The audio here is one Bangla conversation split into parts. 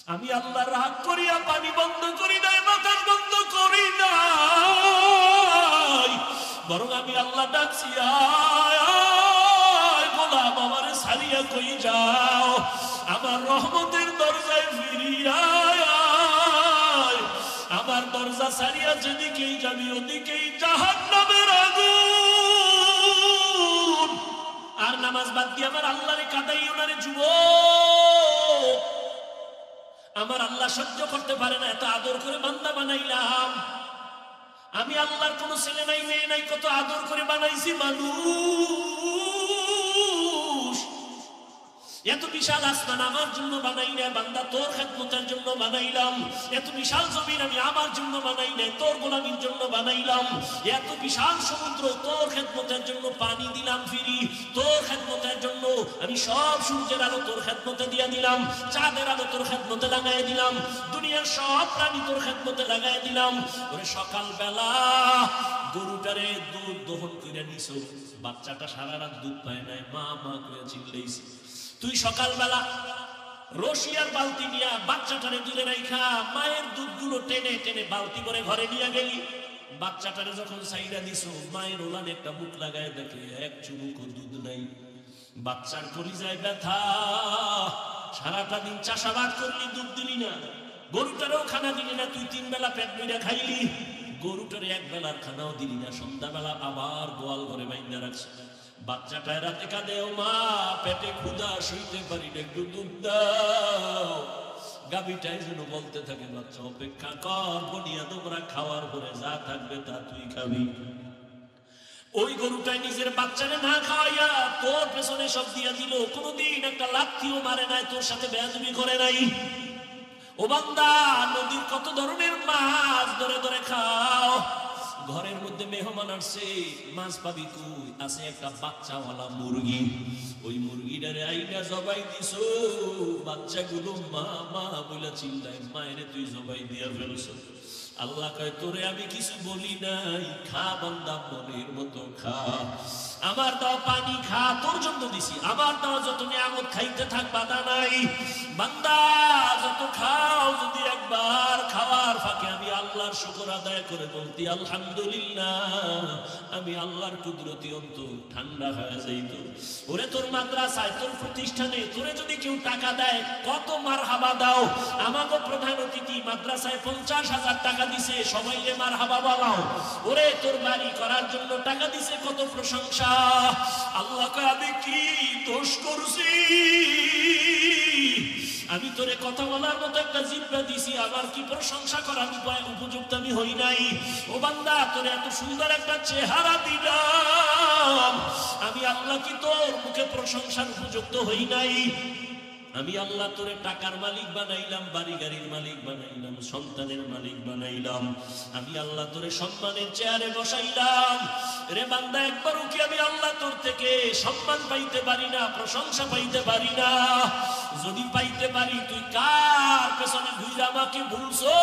আমি আল্লাহ রাগ করিয়া পানি বন্ধ করি নাই, বাতাস বন্ধ করি নাই, বরং আমি আল্লাহ ডাকছি গোলাম আমারে ছাড়িয়া কই যাও, আমার রহমতের দরজায় ফিরিয়া আমার দরজা ছাড়িয়া যেদিকেই যাবি ওদিকেই জাহান্নামের আগুন। আর নামাজ বাদ দিয়ে আমার আল্লাহরে কাঁদাইও না রে যুবক। আমার আল্লাহ সহ্য করতে পারে না, এত আদর করে বান্দা বানাইলাম। আমি আল্লাহর কোনো ছেলে নাই মেয়ে নাই, কত আদর করে বানাইছি মানুষ। এত বিশাল আসমান আমার জন্য বানাই না বান্দা, তোর খেদমতের জন্য বানাইলাম। এত বিশাল জমিন আমি আমার জন্য বানাই নাই, তোর গোলামির জন্য বানাইলাম। এত বিশাল সমুদ্র তোর খেদমতের জন্য পানি দিলাম ফিরি, তোর খেদমতের জন্য আমি সব সূর্যের আলো তোর খেদমতে দিয়া দিলাম, চাঁদের আলো তোর খেদমতে লাগাই দিলাম, দুনিয়ার সব প্রাণী তোর খেদমতে লাগাই দিলাম। ওরে সকালবেলা গরুটারে দুধ দহন করে নিছো, বাচ্চাটা সারা রাত দুধ পায় নাই, মা মা করে চিল্লাইছে। তুই সকালবেলা রশিয়ার বালতি নিয়া বাচ্চাটারে দূরে রাইখা মায়ের দুধগুলো টেনে টেনে বালতি করে ঘরে নিয়ে গেলি। বাচ্চাটারে যখন সাইডা দিছো, মায়ের ওলানে একটা মুখ লাগায় দেখে এক চুমুকও দুধ নাই। বাচ্চার কলিজায় ব্যথা, সারাটা দিন চাষাবাদ করলি, দুধ দিলি না, গরুটারেও খানা দিলি না, তুই 3 বেলা পেট ভরে খাইলি, গরুটারে 1 বেলার খানাও দিলি না, সন্ধ্যাবেলা আবার গোয়াল ঘরে বাইন্দা রাখছে। বাচ্চাটায় রাতে কাঁদে, ও মা পেটে ক্ষুধা সইতে পারি না, একটু দুধ দাও। গাভীটাই যেন বলতে থাকে, বাচ্চা অপেক্ষা কর, বনিয়া তোমরা খাওয়ার পরে যা থাকবে তা তুই খাবি। ওই গরুটাই নিজের বাচ্চারে না খাওয়াইয়া তোর পেছনে সব দিয়া দিল, কোনদিন একটা লাথিও মারে নাই, তোর সাথে বেয়াদবি করে নাই। ও বান্দা, নদীর কত ধরনের মাছ ধরে ধরে খাও, ঘরের মধ্যে মেহমান আসছে, মাছ পাবি কই? আছে একটা বাচ্চাওয়ালা মুরগি, ওই মুরগিটারে আইনা জবাই দিছো, বাচ্চাগুলো মা মা বলে চিল্লায়, মায়েরে তুই জবাই দিয়া ফেলছো। আল্লাহ কয়, তোরে আমি কিছু বলি নাই, খা বান্দা মনের মতো খা, আমার দাও পানি খা, তোর জন্য দিছি, আমার দাও যত নিয়ামত খাইতে থাক, বাধা নাই। বান্দা যত খাও, যদি একবার খাওয়ার ফাঁকে আমি আল্লাহর শুকর আদায় করে বলতি আলহামদুলিল্লাহ, আমি আল্লাহর কুদরতি অন্তর ঠান্ডা হয়ে যাইত। ওরে তোর মাদ্রাসায়, তোর প্রতিষ্ঠানে তোরে যদি কেউ টাকা দেয়, কত মারহাবা দাও। আমাকে প্রধান অতিথি মাদ্রাসায় 50,000 টাকা দিছে, সবাইকে মারহাবা বলাও। ওরে তোর বাড়ি করার জন্য টাকা দিছে, কত প্রশংসা। আল্লাহকে আমি কি দোষ করছি? আমি তোরে কথা বলার মতো একটা জিহ্বা দিছি, আমার কি প্রশংসা করার উপযুক্ত আমি হই নাই? ও বান্দা, তোরে এত সুন্দর একটা চেহারা দিলাম, আমি আল্লাহ কি তোর মুখে প্রশংসার উপযুক্ত হই নাই? আমি আল্লাহ তোরে টাকার মালিক বানাইলাম, বাড়ি গাড়ির মালিক বানাইলাম, সন্তানের মালিক বানাইলাম, আমি আল্লাহ তোরে সম্মানের চেয়ারে বসাইলাম। রে বান্দা, একবারও কি আমি আল্লাহ তোর থেকে সম্মান পাইতে পারি না, প্রশংসা পাইতে পারি না? যদি পাইতে পারি, তুই কার পেছনে ঘুরে আমাকে ভুলছো?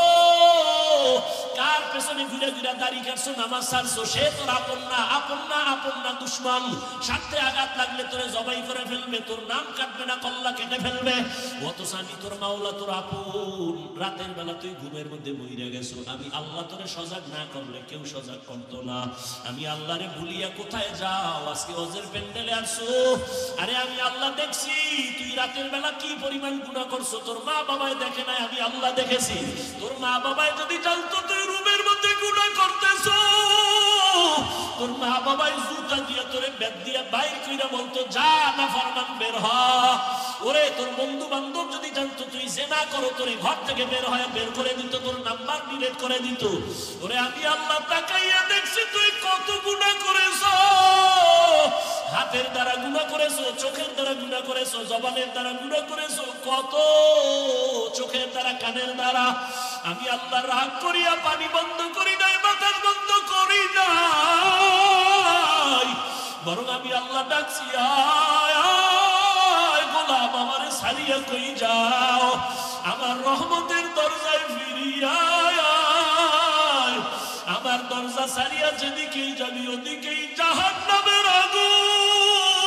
কার পেছনে ঘুরে ঘুরে দাড়ি কাটছো, নামাজ ছাড়ছো? সে তোর আপন না, আপন না, আপন না, দুশ্মন। স্বার্থে আঘাত লাগলে তোরে জবাই করে ফেলবে, তোর নাম কাটবে না, কল্লা কেটে ফেলবে। অথচ আমি তোর মাওলা, তোর আপন। রাতের বেলা তুই ঘুমের মধ্যে মইরা গেছো, আমি আল্লাহ তোরে সজাগ না করলে কেউ সজাগ করতো না। আমি আল্লাহরে ভুলিয়া কোথায় যাও? আজকে হজের প্যান্ডেলে আসছো। আরে আমি আল্লাহ দেখছি তুই রাতের বেলা কি পরিমাণ গুনাহ করছো, তোর মা বাবায় দেখে নাই, আমি আল্লাহ দেখেছি। তোর মা বাবায় যদি জানতো তুই রুমের মধ্যে গুনাহ করতেছো, তোর মা বাবাই জুতা দিয়া তোরে বেদ দিয়া বাইর কইরা বলতো, যা না ফরমান বের হ। ওরে তোর বন্ধু বান্ধব যদি জানতো তুই জিনা করো, তোরে ঘর থেকে বের হয়ে বের করে দিত, তোর নাম্বার ডিলিট করে দিত। ওরে আমি আল্লাহ তাকাইয়া দেখছি তুই কত গুনাহ করেছো। হাতের দ্বারা গুনাহ করেছো, চোখের দ্বারা গুনাহ করেছো, জবানের দ্বারা গুনাহ করেছো, কত চোখের দ্বারা, কানের দ্বারা। আমি আল্লাহ রাগ করিয়া পানি বন্ধ করি নাই, বাতাস বন্ধ করি নাই, বরং আমি আল্লাহ ডাকছি গোলাম আমারে ছাড়িয়া কই যাও, আমার রহমতের দরজায় ফিরিয়া আমার দরজা ছাড়িয়া যেদিকেই যাবি ওদিকেই জাহান্নামের আগুন।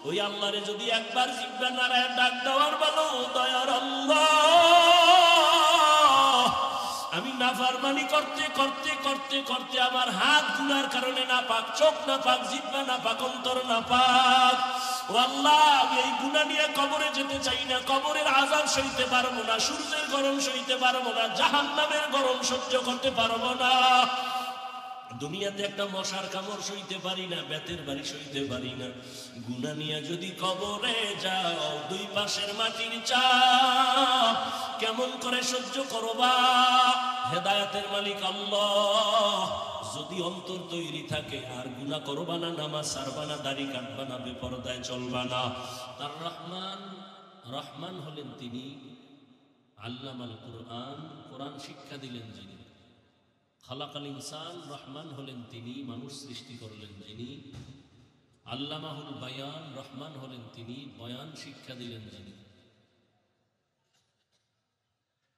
ওই আল্লাহরে যদি একবার জিব্বা নাড়ায় ডাক দেওয়ার বলো, দয়ার নাফরমানি করতে করতে করতে করতে আমার হাত গুনার কারণে নাপাক, চোখ নাপাক, জিহ্বা নাপাক, অন্তর নাপাক। ও আল্লাহ, আমি এই গুনাহ নিয়ে কবরে যেতে চাই না, কবরের আযাব সইতে পারবো না, সূর্যের গরম সইতে পারবো না, জাহান্নামের গরম সহ্য করতে পারবো না। দুনিয়াতে একটা মশার কামড় সইতে পারি না, বেতের বাড়ি সইতে পারি না। গুনাহ নিয়ে যদি কবরে যাও, দুই পাশের মাটির চাপ কেমন করে সহ্য করবা? হেদায়েতের মালিক আল্লাহ। যদি অন্তর তৈরি থাকে আর গুনাহ করবা না, নামাজ ছাড়বা না, দাড়ি কাটবা না, বেপরদায় চলবা না। তার রহমান, রহমান হলেন তিনি আল্লামাল কুরআন, কোরআন শিক্ষা দিলেন যিনি। খালাকাল ইনসান, রহমান হলেন তিনি মানুষ সৃষ্টি করলেন যিনি। আল্লামাহুল বায়ান, রহমান হলেন তিনি বয়ান শিক্ষা দিলেন যিনি।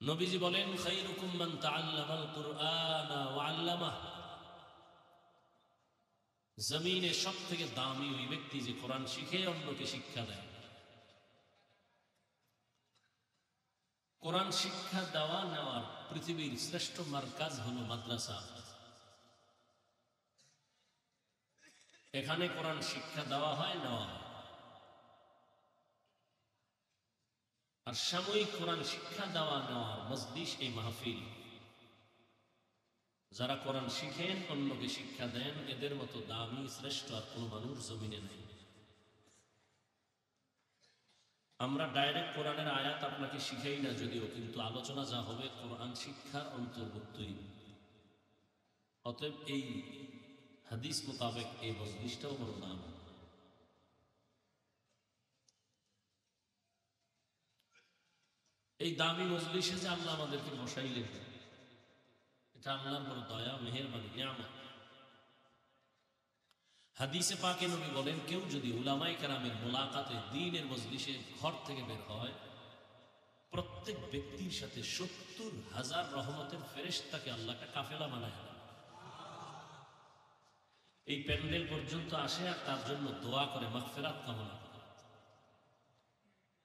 নবীজি বলেন, খায়রুকুম মান তাআল্লামাল কুরআনা ওয়া আল্লামাহ। জমিনে সবথেকে দামি ওই ব্যক্তি যে কোরআন শিখে অন্যকে শিক্ষা দেয়। কোরআন শিক্ষা দেওয়া নেওয়ার পৃথিবীর শ্রেষ্ঠ মারকাজ হলো মাদ্রাসা। এখানে কোরআন শিক্ষা দেওয়া হয়, নেওয়া হয়। আর সাময়িক কোরআন শিক্ষা দেওয়া নেওয়ার মজলিস এই মাহফিল। যারা কোরআন শিখেন অন্যকে শিক্ষা দেন, এদের মতো দামি শ্রেষ্ঠ আর কোনো মানুষ জমিনে নেই। আমরা ডাইরেক্ট কোরআনের আয়াত আপনাকে শিখাই না যদিও, কিন্তু আলোচনা যা হবে কোরআন শিক্ষার অন্তর্ভুক্তই। অতএব এই হাদিস মোতাবেক এই মজলিসটাও বড় দাম। এই দামি মজলিসে যে আল্লাহ আমাদেরকে বসাইলেন, এটা আল্লাহর বড় দয়া, মেহেরবানি, নিয়ামত। হাদিসে পাকে নবী বলেন, কেউ যদি উলামায়ে কেরামের মুলাকাতে দ্বীনের মজলিসে ঘর থেকে বের হয়, প্রত্যেক ব্যক্তির সাথে ৭০,০০০ রহমতের ফেরেশতাকে আল্লাহ একটা কাফেলা বানায় দেন। এই প্যান্ডেল পর্যন্ত আসে আর তার জন্য দোয়া করে, মাগফিরাত কামনা করে।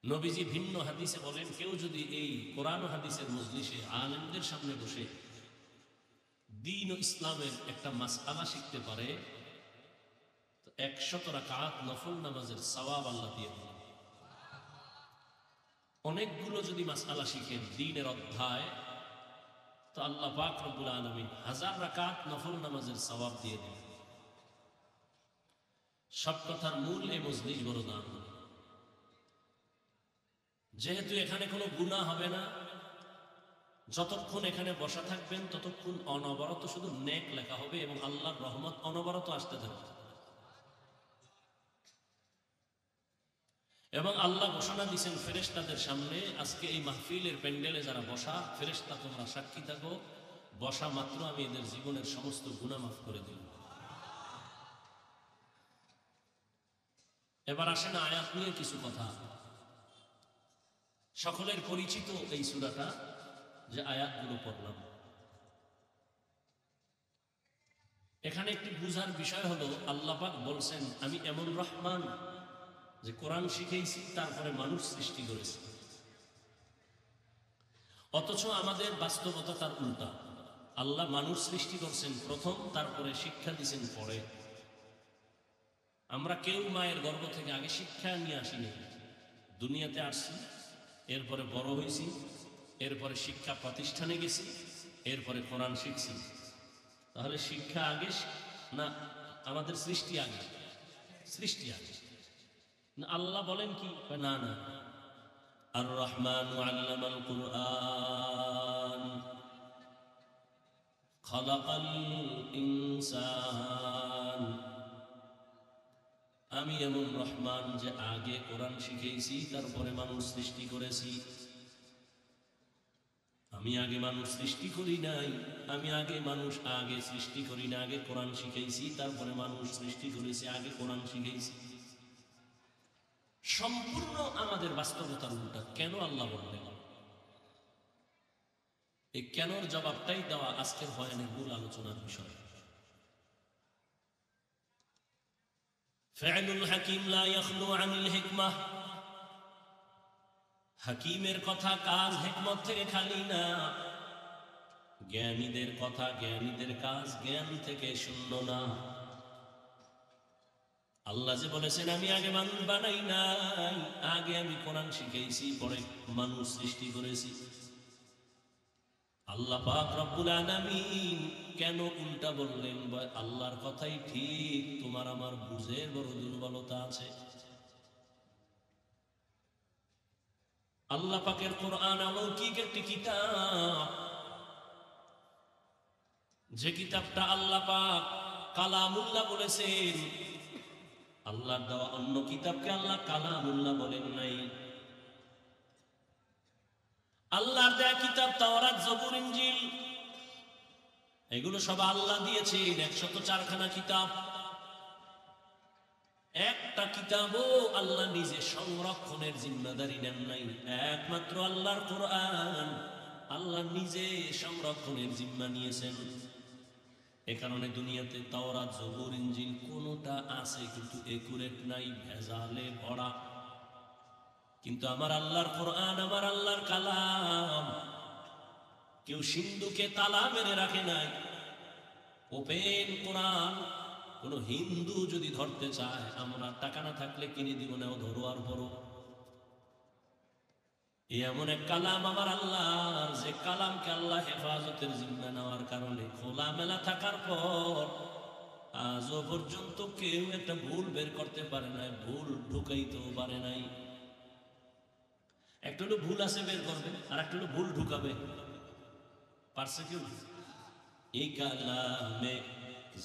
নবীজি ভিন্ন হাদিসে বলেন, কেউ যদি এই কোরআন ও হাদিসের মজলিসে আলেমদের সামনে বসে দ্বীন ও ইসলামের একটা মাসআলা শিখতে পারে, ১০০ রাকাত নফল নামাজের সওয়াব আল্লাহ দিয়ে দেন। অনেকগুলো যদি মাসআলা শিখেন দ্বীনের অধ্যায়, তো আল্লাহ পাক রব্বুল আলামিন ১০০০ রাকাত নফল নামাজের সওয়াব দিয়ে দেন। সব কথার মূল এই মজলিস বড় দাম। যেহেতু এখানে কোনো গুনাহ হবে না, যতক্ষণ এখানে বসা থাকবেন ততক্ষণ অনবরত শুধু নেক লেখা হবে এবং আল্লাহর রহমত অনবরত আসতে থাকবে। এবং আল্লাহ ঘোষণা দিয়েছেন ফেরেশতাদের সামনে, আজকে এই মাহফিলের প্যান্ডেলে যারা বসা, ফেরেশতা তোমরা সাক্ষী থাকো, বসা মাত্র আমি এদের জীবনের সমস্ত গুনাহ মাফ করে দিই। এবার আসেন আয়াত নিয়ে কিছু কথা। সকলের পরিচিত এই সূরাটা, যে আয়াতগুলো পড়লাম। এখানে একটি বুঝার বিষয় হলো, আল্লাহ পাক বলছেন আমি এমন রহমান যে কোরআন শিখেইছি, তারপরে মানুষ সৃষ্টি করেছি। অথচ আমাদের বাস্তবতা তার উল্টা। আল্লাহ মানুষ সৃষ্টি করছেন প্রথম, তারপরে শিক্ষা দিয়েছেন পরে। আমরা কেউ মায়ের গর্ভ থেকে আগে শিক্ষা নিয়ে আসিনি, দুনিয়াতে আসছি, এরপরে বড় হয়েছি, এরপরে শিক্ষা প্রতিষ্ঠানে গেছি, এরপরে কোরআন শিখছি। তাহলে শিক্ষা আগে না আমাদের সৃষ্টি আগে? সৃষ্টি আগে। আল্লাহ বলেন কি, না না, আর রহমান আল্লামাল কুরআন খালাকাল ইনসান। আমি এমন রহমান যে আগে কোরআন শিখেছি, তারপরে মানুষ সৃষ্টি করেছি। আমি আগে মানুষ সৃষ্টি করি নাই, আমি আগে মানুষ আগে সৃষ্টি করি না, আগে কোরআন শিখেছি, তারপরে মানুষ সৃষ্টি করেছি, আগে কোরআন শিখেছি। সম্পূর্ণ আমাদের বাস্তবতার উল্টা। কেন আল্লাহ বললেন? এই কেনর জবাবটাই দেওয়া আজকের বয়ানের মূল আলোচনার বিষয়। ফাইলুল হাকিম লা ইয়াখলু আনিল হিকমাহ। হাকিমের কথা কাজ হিকমত থেকে খালি না। জ্ঞানীদের কথা, জ্ঞানীদের কাজ জ্ঞান থেকে শূন্য না। আল্লাহ যে বলেছেন আমি আগে মানুষ বানাই নাই, আগে আমি কোরআন শিখেছি, পরে মানুষ সৃষ্টি করেছি। আল্লাহ পাক রব্বুল আলামিন কেন উল্টা বললেন? আল্লাহর কথাই ঠিক, তোমার আমার বুঝের বড় দুর্বলতা আছে। আল্লাহ পাকের কোরআন অলৌকিক একটি কিতাব, যে কিতাবটা আল্লাহ পাক কালামুল্লাহ বলেছেন। আল্লাহর দেওয়া অন্য কিতাবকে আল্লাহ কালামুল্লাহ বলেন নাই। আল্লাহর দেয়া কিতাব তাওরাত, জবুর, ইনজিল, এগুলো সব আল্লাহ দিয়েছেন। 104খানা কিতাব। একটা কিতাবও আল্লাহ নিজে সংরক্ষণের জিম্মাদারি নেন নাই। একমাত্র আল্লাহর কোরআন আল্লাহ নিজে সংরক্ষণের জিম্মা নিয়েছেন। এ কারণে দুনিয়াতে তাওরাত, জবুর, ইনজিল কোনটা আছে কিন্তু একুরেট নাই, ভেজালে ভরা। কিন্তু আমার আল্লাহর কোরআন, আমার আল্লাহর কালাম, কেউ সিন্ধুকে তালা মেরে রাখে নাই। ওপেন কোরআন। কোন হিন্দু যদি ধরতে চায়, আমরা টাকা না থাকলে কিনে দিব না, ও ধরো আর পড়ো। এমন এক কালাম আমার আল্লাহর, যে কালামকে আল্লাহ হেফাজতের জিম্মা নেওয়ার কারণে খোলামেলা থাকার পর আজও পর্যন্ত কেউ একটা ভুল বের করতে পারে নাই, ভুল ঢুকাইতেও পারে নাই। একটা হলো ভুল আছে বের করবে, আর একটা হলো ভুল ঢুকাবে। পারছে কেউ? এই কালামে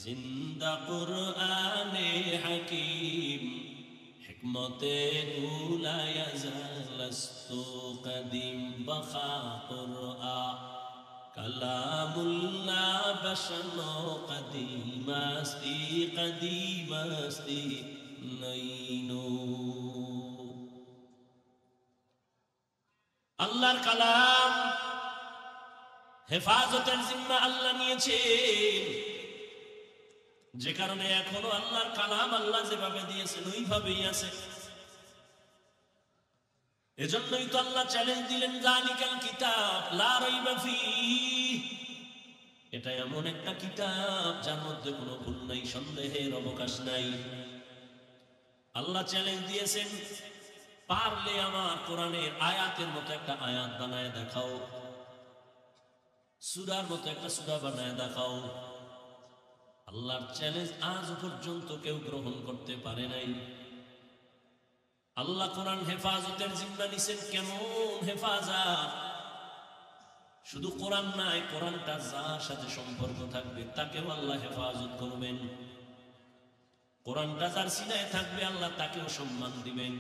জিন্দা কুরআনে হাকিম, হিকমতে উলায়া জালাস্তু কদিম বখা কুরআন, কালামুল্লাহ বশনো কদিমাস্তি কদিমাস্তি নাইনো। আল্লাহর কালাম হেফাজতের জিম্মা আল্লাহ নিয়েছেন, যে কারণে এখনো আল্লাহর কালাম আল্লাহ যেভাবে দিয়েছেন ওইভাবেই আছে। এজন্যই তো আল্লাহ চ্যালেঞ্জ দিলেন, যালিকাল কিতাব লা রাইবা ফীহ, এটা এমন একটা কিতাব যার মধ্যে কোনো ভুল নাই, সন্দেহের অবকাশ নাই। আল্লাহ চ্যালেঞ্জ দিয়েছেন, পারলে আমার কোরআনের আয়াতের মতো একটা আয়াত বানায় দেখাও, সূরার মতো একটা সূরা বানায় দেখাও। আল্লাহর চ্যালেঞ্জ আজ পর্যন্ত কেউ গ্রহণ করতে পারে নাই। আল্লাহ কোরআন হেফাজতের জিম্মা নিছেন। কেমন হেফাজত? শুধু কোরআন নাই, কোরআনটা যার সাথে সম্পর্ক থাকবে তাকেও আল্লাহ হেফাজত করবেন। কোরআনটা যার সিনায় থাকবে আল্লাহ তাকেও সম্মান দিবেন।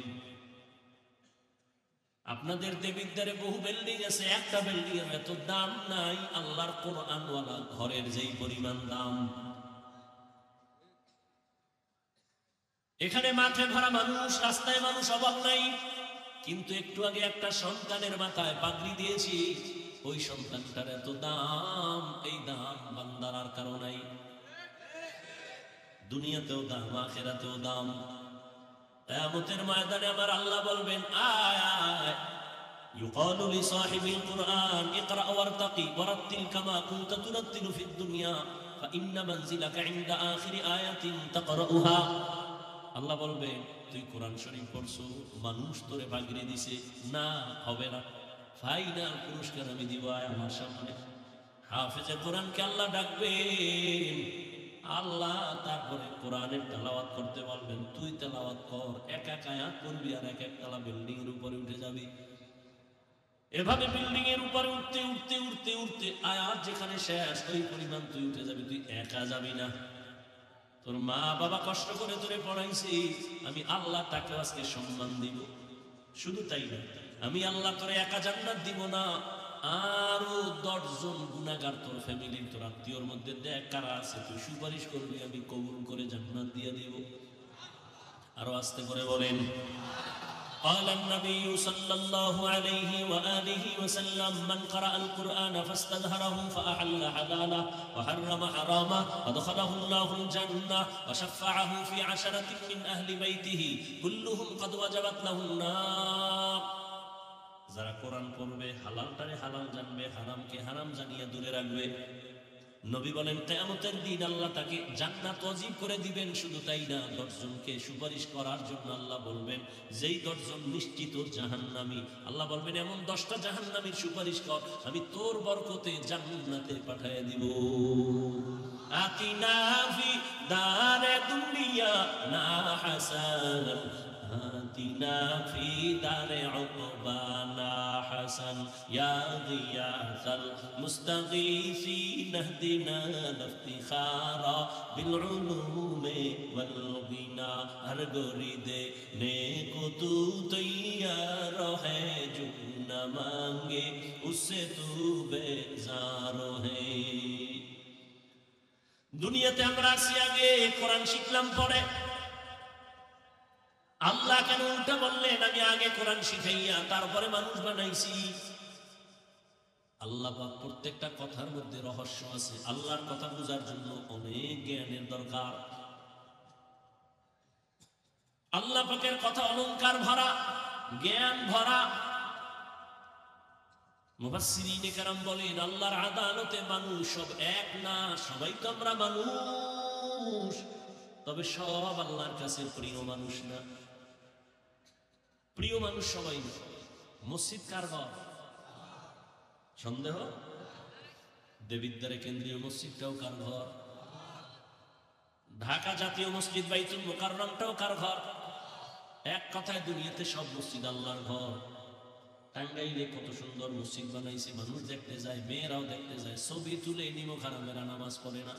আপনাদের দেবিদ্বারে বহু বিল্ডিং আছে, একটা বিল্ডিং এর এত দাম নাই আল্লাহর কোরআনওয়ালা ঘরের যেই পরিমাণ দাম। এখানে মাঠে ভরা মানুষ, রাস্তায় মানুষ, অভাব নাই, কিন্তু একটু আগে একটা সন্তানের মাথায় পাগড়ি দিয়েছি, ওই সন্তানটার এত দাম। এই দাম বান্দার আর কারো নাই। দুনিয়াতেও দাম, আখিরাতেও দাম। কিয়ামতের ময়দানে আমার আল্লাহ বলবেন, আয় আয়, ইউকালু লিসাহিবিল কুরআন ইকরা ওয়ারতাকি ওয়ারাত্তিল কামা কুনতা তুরাত্তিলু ফিদ দুনিয়া ফাইন্না মানজিলাকা ইনদা আখিরি আয়াতিন তাকরাউহা। আল্লাহ বলবে, তুই কোরআন শরীফ পড়ছো, মানুষ তোরে পাগড়ি দিছে, না হবে না, ফাইনাল পুরস্কার আমি দিব, আয় আমার সামনে। হাফেজে কোরআনকে আল্লাহ ডাকবেন, আল্লাহ তারপরে কোরআনের তেলাওয়াত করতে বলবেন, তুই তেলাওয়াত কর, এক এক আয়াত পড়বি আর এক এক তালা বিল্ডিং এর উপরে উঠে যাবি। এভাবে বিল্ডিং এর উপরে উঠতে উঠতে উঠতে উঠতে আয়াত যেখানে শেষ ওই পরিমাণ তুই উঠে যাবি। তুই একা যাবি না, তোর মা বাবা কষ্ট করে তোরে পড়াইছি, আমি আল্লাহ তাকে আজকে সম্মান দিব। শুধু তাই না, আমি আল্লাহ তোরে একা জান্নাত দিব না, আরো 10 জন গুনাহগার তোর ফ্যামিলির, তোর আত্মীয়র মধ্যে দেখ কারা আছে, তুই সুপারিশ করবি, আমি কবুল করে জান্নাত দিয়ে দিব। আরো আস্তে করে বলেন, قال النبي صلى الله عليه وآله وسلم من قرأ القرآن فاستظهره فأحل حلاله وحرم حرامه ودخله الله الجنة وشفعه في 10 من أهل بيته كلهم قد وجبت له النار। যারা কোরআন পড়বে, হালালটারে হালাল জানবে, হারামকে হারাম জানিয়ে দূরে রাখবে। নবী বলেন কিয়ামতের দিন আল্লাহ তাকে জান্নাত ওয়াজিব করে দিবেন। শুধু তাই না, 10 জনকে সুপারিশ করার জন্য আল্লাহ বলবেন, যেই 10 জন নিশ্চিত জাহান্নামী, আল্লাহ বলবেন এমন 10টা জাহান্নামীর সুপারিশ কর, আমি তোর বরকতে জান্নাতে পাঠিয়ে দিব। আতিনা ফি দারে দুনিয়া না হাসান, আতিনা ফি দারে উকবানা হাসান, ইয়া গিয়াসাল মুস্তাগীসিন ইহদিনা ইফতিখারা বিল উলুমি ওয়াল গিনা, হর গরিদে নেকো তু তৈয়ার है जो न मांगे उससे तू बेजार है। দুনিয়াতে আমরা আসি আগে কোরআন শিখলাম পরে, আল্লাহ কেন উল্টা বললেন আমি আগে কোরআন শিখাইয়া তারপরে মানুষ বানাইছি? আল্লাহ পাক প্রত্যেকটা কথার মধ্যে রহস্য আছে। আল্লাহর কথা বোঝার জন্য অনেক জ্ঞানের দরকার। আল্লাহ পাকের কথা অলংকার ভরা, জ্ঞান ভরা। মুফাসসিরিনে কেরাম বলেন আল্লাহর আদালতে মানুষ সব এক না, সবাই তো আমরা মানুষ, তবে সব আল্লাহর কাছে প্রিয় মানুষ না। প্রিয় মানুষ সবাই না। মসজিদ কার ঘর? সন্দেহ? দেবিদ্বারে কেন্দ্রীয় মসজিদটাও কার ঘর? ঢাকা জাতীয় মসজিদ বাইতুল মুকাররমটাও কার ঘর? এক কথায় দুনিয়াতে সব মসজিদ আল্লাহর ঘর। টাঙ্গাইলে কত সুন্দর মসজিদ বানাইছে, মানুষ দেখতে যায়, মেয়েরাও দেখতে যায়, ছবি তুলে নিমক হারামেরা নামাজ পড়ে না।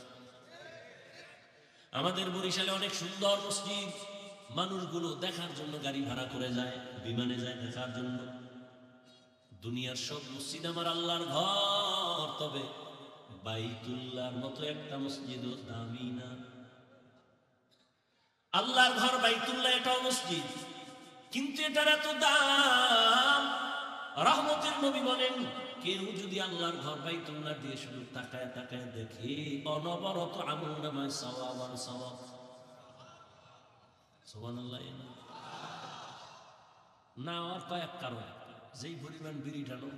আমাদের বরিশালে অনেক সুন্দর মসজিদ, মানুষগুলো দেখার জন্য গাড়ি ভাড়া করে যায়, বিমানে যায় দেখার জন্য। দুনিয়ার সব মসজিদ আমার আল্লাহর ঘর, তবে বাইতুল্লাহর মতো একটা মসজিদও দামি না। আল্লাহর ঘর বাইতুল্লাহ, এটাও মসজিদ, কিন্তু এটার এত দাম। রহমতের নবী বলেন কেউ যদি আল্লাহর ঘর বাইতুল্লাহ দিয়ে শুধু তাকায় তাকায় দেখে, অনবরত আমলনামায় সওয়াব আর সওয়াব। সুবহানাল্লাহ। না আর কয়েক কারণ, যেই পরিমাণ বিড়ি টানো,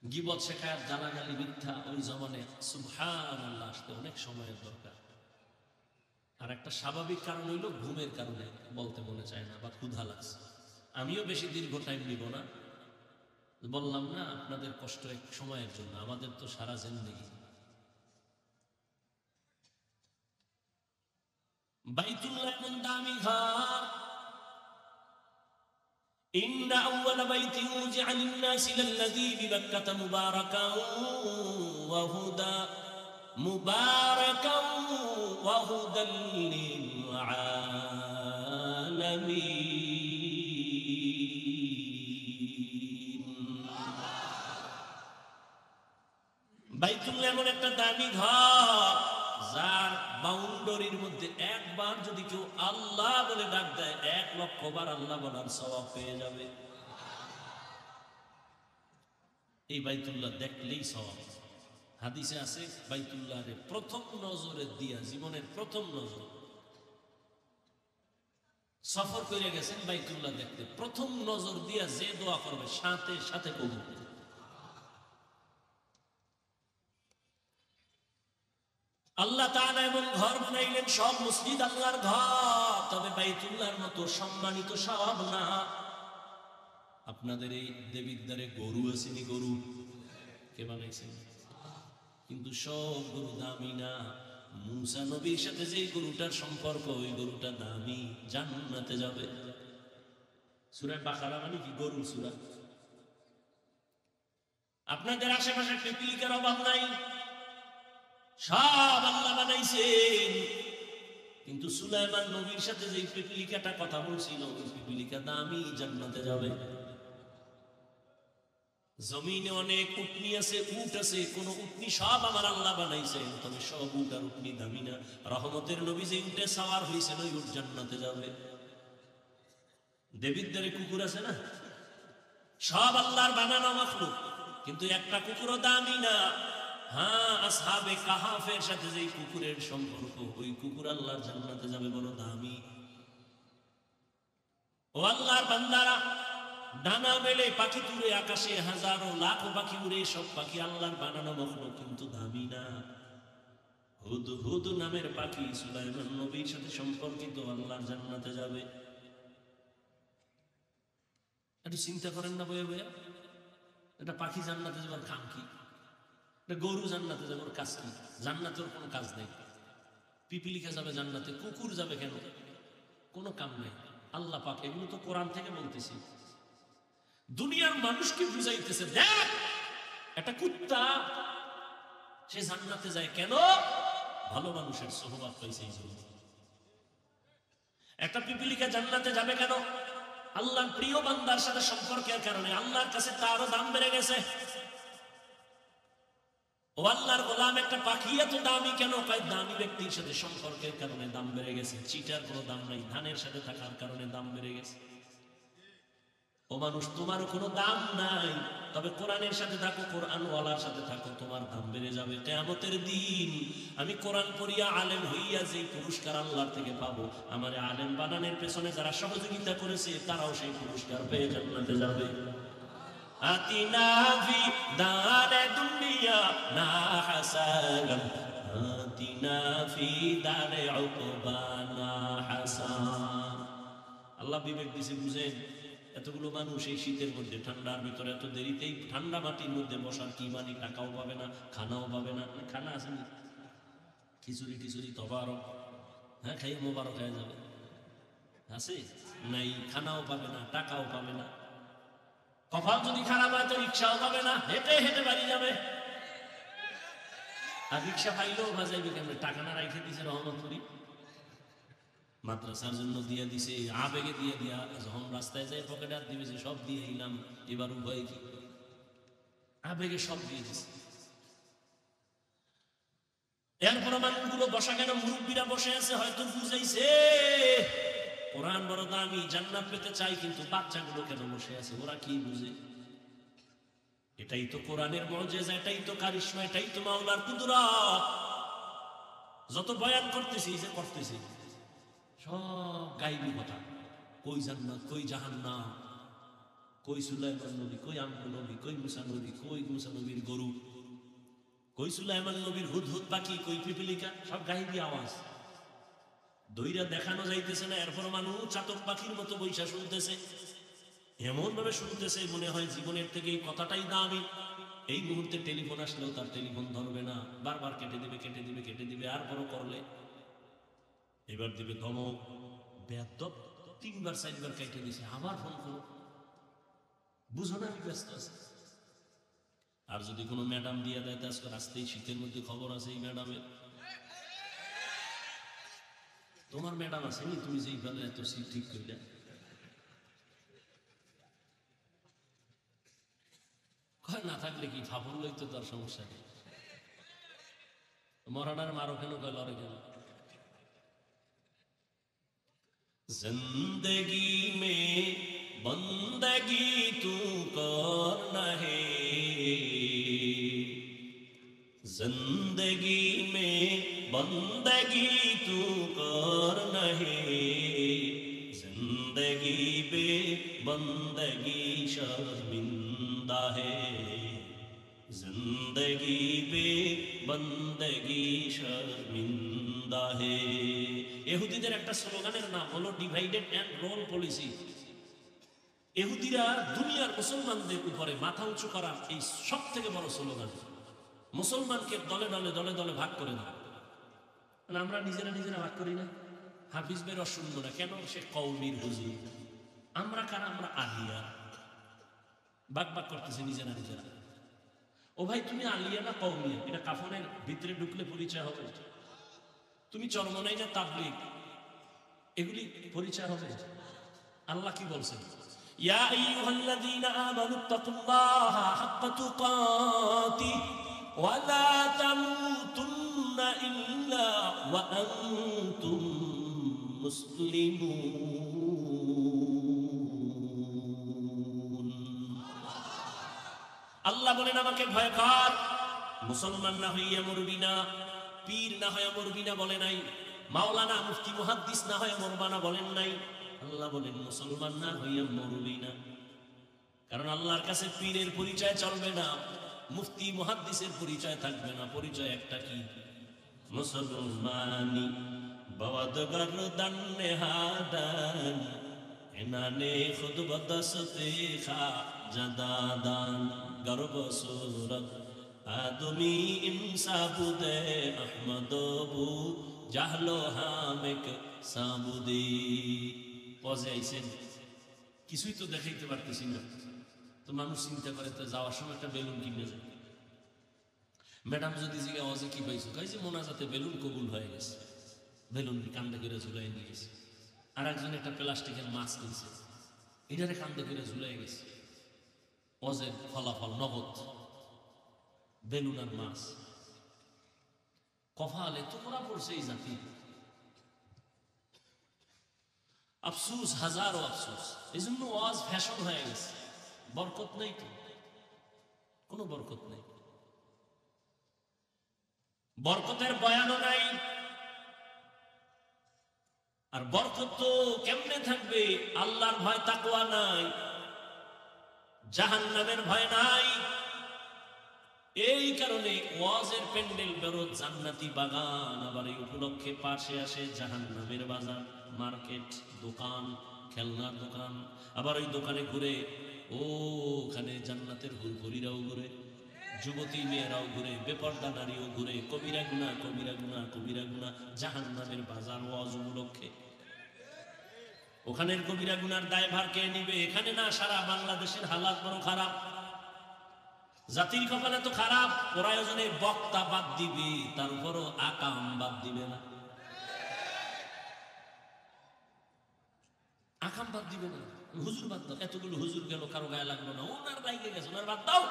গীবত শেখায়াত, গালাগালি, মিথ্যা, ওই জমানে সুবহানাল্লাহ আসতে অনেক সময়ের দরকার। আর একটা স্বাভাবিক কারণ হইল ঘুমের কারণে বলতে মনে চায় না বা ক্ষুধা লাগছে। আমিও বেশি দীর্ঘ টাইম নিব না, বললাম না আপনাদের কষ্ট এক সময়ের জন্য, আমাদের তো সারা জিন্দেগি। বাইতুল্লাহ এমন দামি ঘর। ইন্না আউওয়ালা বাইতিন উযিআ লিন-নাসি লাল্লাযী বিবাক্কাতা মুবারাকান ওয়া হুদা মুবারাকান ওয়া হুদাল লিল আলামিন। বাইতুল্লাহ এমন একটা দামি ঘর, যার বাউন্ডারির মধ্যে একবার যদি কেউ আল্লাহ বলে ডাক দেয়, 1,00,000 বার আল্লাহ বলার সওয়াব পেয়ে যাবে। এই বাইতুল্লাহ দেখলেই সওয়াব। হাদিসে আছে বাইতুল্লাহরে প্রথম নজরে দিয়া, জীবনের প্রথম নজর, সফর করে গেছেন বাইতুল্লাহ দেখতে, প্রথম নজর দিয়া যে দোয়া করবে সাথে সাথে কবুল। আল্লাহ তাআলা এমন ঘর বানাইলেন, সব মসজিদ আল্লাহর ঘর, তবে বাইতুল্লাহর মতো সম্মানিত সব না। আপনাদের এই দেবিদ্বারে গরু আসেনি, গরু কে বানাইছেন? কিন্তু সব গরু দামি না। মুসা নবীর সাথে যে গরুটার সম্পর্ক, ওই গরুটা দামি, জান্নাতে যাবে। সূরা বাকারা মানে কি? গরুর সূরা। আপনাদের আশেপাশে পিপিলিকার অভাব নাই, সব আল্লাহ বানাইছেন। কিন্তু সুলাইমান নবীর সাথে যে পিপিলিকাটা কথা বলছিল, ওই পিপিলিকা দামি, জান্নাতে যাবে। জমিনে অনেক উটনি আছে, উট আছে, কোন উটনি সব আমার আল্লাহ বানাইছেন, তবে সব উট আর উটনি দামি না। রহমতের নবী যে উটে সাওয়ার হয়েছেন, ওই উট জান্নাতে যাবে। দেবিদ্বারে কুকুর আছে না, সব আল্লাহর বানানো মাখলুক, কিন্তু একটা কুকুরও দামি না। হ্যাঁ, আসহাবে কাহাফের সাথে যে কুকুরের সম্পর্ক, ওই কুকুর আল্লাহর জান্নাতে যাবে, বড় দামি। ও আল্লাহর বান্দারা, ডানা মেলে পাখি তুলে আকাশে, হাজারো লাখো পাখি উড়ে, সব পাখি আল্লাহর বানানো মখলুক, কিন্তু দামি না। হুদহুদ নামের পাখি সুলাইমান নবীর সাথে সম্পর্কিত, আল্লাহর জান্নাতে যাবে। একটু চিন্তা করেন না বয়ে বয়ে, এটা পাখি জান্নাতে যাবার কাম কি? এটা গরু জান্নাতে যাবার কাজ কি? জান্নাতের কোনো কাজ নেই। পিপিলিকা যাবে জান্নাতে, কুকুর যাবে কেন? কোনো কাম নেই। আল্লাহ পাক এগুলো তো কোরআন থেকে বলতেছি, দুনিয়ার মানুষকে বুঝাইতেছে। দেখ, একটা কুত্তা সে জান্নাতে যায় কেন? ভালো মানুষের সোহবত পাইছে এই জন্য। একটা পিপিলিকা জান্নাতে যাবে কেন? আল্লাহর প্রিয় বান্দার সাথে সম্পর্কের কারণে। আল্লাহর কাছে তারও দাম বেড়ে গেছে। ও আল্লাহর গোলাম, একটা পাখি এত দামি কেন? কয় দামি ব্যক্তির সাথে সম্পর্কের কারণে দাম বেড়ে গেছে। চিটার কোনো দাম নাই, ধানের সাথে থাকার কারণে দাম বেড়ে গেছে। ও মানুষ, তোমারও কোনো দাম নাই, তবে কোরআনের সাথে থাকো, কোরআন ওয়ালার সাথে থাকো, তোমার দাম বেড়ে যাবে। কিয়ামতের দিন আমি কোরআন পড়িয়া আলেম হইয়া যে পুরস্কার আল্লাহর থেকে পাবো, আমার আলেম বানানোর পেছনে যারা সহযোগিতা করেছে তারাও সেই পুরস্কার পেয়ে জান্নাতে যাবে। আতিনা ফি দারে দুনিয়া না হাসান, আতিনা ফি দারে উকবা না হাসান। আল্লাহ বিবেক দিছে, বুঝেন? এতগুলো মানুষ এই শীতের মধ্যে, ঠান্ডার ভিতরে, এত দেরিতেই ঠান্ডা মাটির মধ্যে বসার কি মানি? টাকাও পাবে না, খানাও পাবে না। খানা আছে না, খিচুড়ি টিচুড়ি তবারক, হ্যাঁ, খাইয়ে মোবারক হয়ে যাবে, আছে নাই? খানাও পাবে না, টাকাও পাবে না। কপাল যদি খারাপ হয় তো রিক্সাও পাবে না, হেঁটে হেঁটে বাড়ি যাবে। আর রিক্সা পাইলেও বাজাইবে কেমন? টাকা না রাইখে দিছে রহমতপুরি, মাদ্রাসার জন্য দিয়ে দিছে, আবেগে দিয়ে দিয়া যখন রাস্তায় যায় পকেটে হাত দিবে যে সব দিয়ে দিলাম, এবার উভয় কি? আবেগে সব দিয়ে দিছে। এরপরে মানুষগুলো বসা কেন? মুরব্বীরা বসে আছে, হয়তো বুঝাইছে কোরআন বড় দামি, জান্নাত পেতে চাই, কিন্তু বাচ্চাগুলো কেন বসে আছে? ওরা কি বুঝে? এটাই তো কোরআনের মুজিজা, এটাই তো কারিশমা, এটাই তো মাওলার কুদরত। যত বয়ান করতেছি যে করতেছি সব গায়বী কথা। কই জান্নাত, কই জাহান্নাম, কই সুলাইমান নবী, কই আমরু নবী, কই মুসা নবী, কই মুসা নবীর গরু, কই সুলাইমান নবীর হুদহুদ পাখি, কই পিপিলিকা, সব গায়বী আওয়াজ। দইরা দেখানো যাইতেছে না, এরপর মানুষ চাতক পাখির মতো বৈশা শুনতেছে। এমন ভাবে শুনতেছে মনে হয় জীবনের থেকে এই কথাটাই দামি। এই মুহূর্তে টেলিফোন আসলেও তার টেলিফোন ধরবে না, বারবার কেটে দিবে, কেটে দিবে, কেটে দিবে। আর বড় করলে এবার দিবে ধমক, বেয়াদব, 3বার 4বার কেটে দিছে, আবার ফোন করো, বুঝো না আমি ব্যস্ত আছি। আর যদি কোনো ম্যাডাম দিয়ে দেয়, আজকে আসতেই শীতের মধ্যে খবর আছে এই ম্যাডামের, তোমার ম্যাডাম আসেনি, তুমি যেই ভাবে এত সিট ঠিক করলে। না থাকলে কি ফাফল লইতো, তার সমস্যা নেই। মরানার মারো কেন, কয় লড়ে কেন? जिंदगी में बंदगी तू करना है, जिंदगी में बंदगी तू करना है, जिंदगी पे बंदगी शर्मिंदा है, जिंदगी पे बंदगी शर्मिंदा है। ইহুদিদের একটা স্লোগানের নাম হলো ডিভাইডেড অ্যান্ড রোল পলিসি। ইহুদিরা দুনিয়ার মুসলমানদের উপরে মাথা উঁচু করার এই সব থেকে বড় স্লোগান। মুসলমানকে দলে দলে দলে দলে ভাগ করে দাও। আমরা নিজেরা নিজেরা ভাগ করি না। হাফিজ বের অশুন্য না কেন? সে কওমির হুজুর। আমরা কারা? আমরা আলিয়া। ভাগ ভাগ করতেছে নিজেরা নিজেরা। ও ভাই, তুমি আলিয়া না কওমিয়া? এটা কাফনের ভিতরে ঢুকলে পরিচয় হবে। তুমি চরমনাই না তাবলীগ, এগুলি পরিচয় হবে। আল্লাহ কি বলছেন? ইয়া আইয়ুহাল্লাযীনা আমানুত্তাকুল্লাহা হাক্কা তুকাতিহি ওয়া লা তামুতুন্না ইল্লা ওয়া আনতুম মুসলিমুন। আল্লাহ বলেন, আমাকে ভয় কর, মুসলমান না হইয়া মরবি না, পীর না হয়ে মরবি না বলে নাই, মাওলানা মুফতি মুহাদ্দিস না হয়ে মরবা না বলেন নাই। আল্লাহ বলেন মুসলমান না হইয়া মরবি না। কারণ আল্লাহর কাছে পীরের পরিচয় চলবে না, মুফতি মুহাদ্দিসের পরিচয় থাকবে না। পরিচয় একটা, কি? মুসলমানি বওয়াদ গরদান নেহাদান এনানে খুদ বদসতে খা জাদাদান গর্ব সুরত আদমি ইনসাবুদে আহমদবু জাহলো হামেক সাবুদি। পজে আইছেন, কিছুই তো দেখাইতে পারতেছি না, তো মানুষ চিন্তা করে তো যাওয়ার সময় একটা বেলুন কিনে যায়। ম্যাডাম যদি জিজ্ঞা অজে কি পাইছো, কাইছে মোনাজাতে বেলুন কবুল হয়ে গেছে, বেলুন কান্দে করে ঝুলাই নিয়ে গেছে। আর একজন একটা প্লাস্টিকের মাছ কিনছে, এটারে কান্দে করে ঝুলাই গেছে। অজের ফলাফল নগদ, বেলুন আর মাছ। কপালে তো করা পড়ছে এই জাতি। আফসুস, হাজারো আফসুস। এই জন্য ওয়াজ ফ্যাশন হয়ে গেছে, বরকত নেই তো, কোনো বরকত নেই, বরকতের বয়ানও নাই। আর বরকত তো কেমনে থাকবে? আল্লাহর ভয় তাকওয়া নাই, জাহান্নামের ভয় নাই। এই কারণে ওয়াজের প্যান্ডেল বেরো জান্নাতি বাগান, আবার এই উপলক্ষে পাশে আসে জাহান্নামের বাজার, মার্কেট, দোকান, খেলনার দোকান। আবার ওই দোকানে ঘুরে ওখানে জান্নাতের হুরহুরিরাও ঘুরে, যুবতী মেয়েরাও ঘুরে, বেপর্দা নারীও ঘুরে। কবিরা গুনাহ, কবিরা গুনাহ, কবিরা গুনাহ, জাহান্নামের বাজার ওয়াজ উপলক্ষে। ওখানের কবিরা গুনার দায়ভার কে নিবে? এখানে না, সারা বাংলাদেশের হালাত বড় খারাপ। জাতির কপালে তো খারাপ, প্রয়োজনে বক্তা বাদ দিবে, তার উপরও আকাম বাদ দিবে না, আকাম বাদ দিবে না। হুজুর বাদ দাও, এতগুলো হুজুর গেল, কারো গায়ে লাগলো না, ওনার লাইগে গেছে, ওনার বাদ দাও।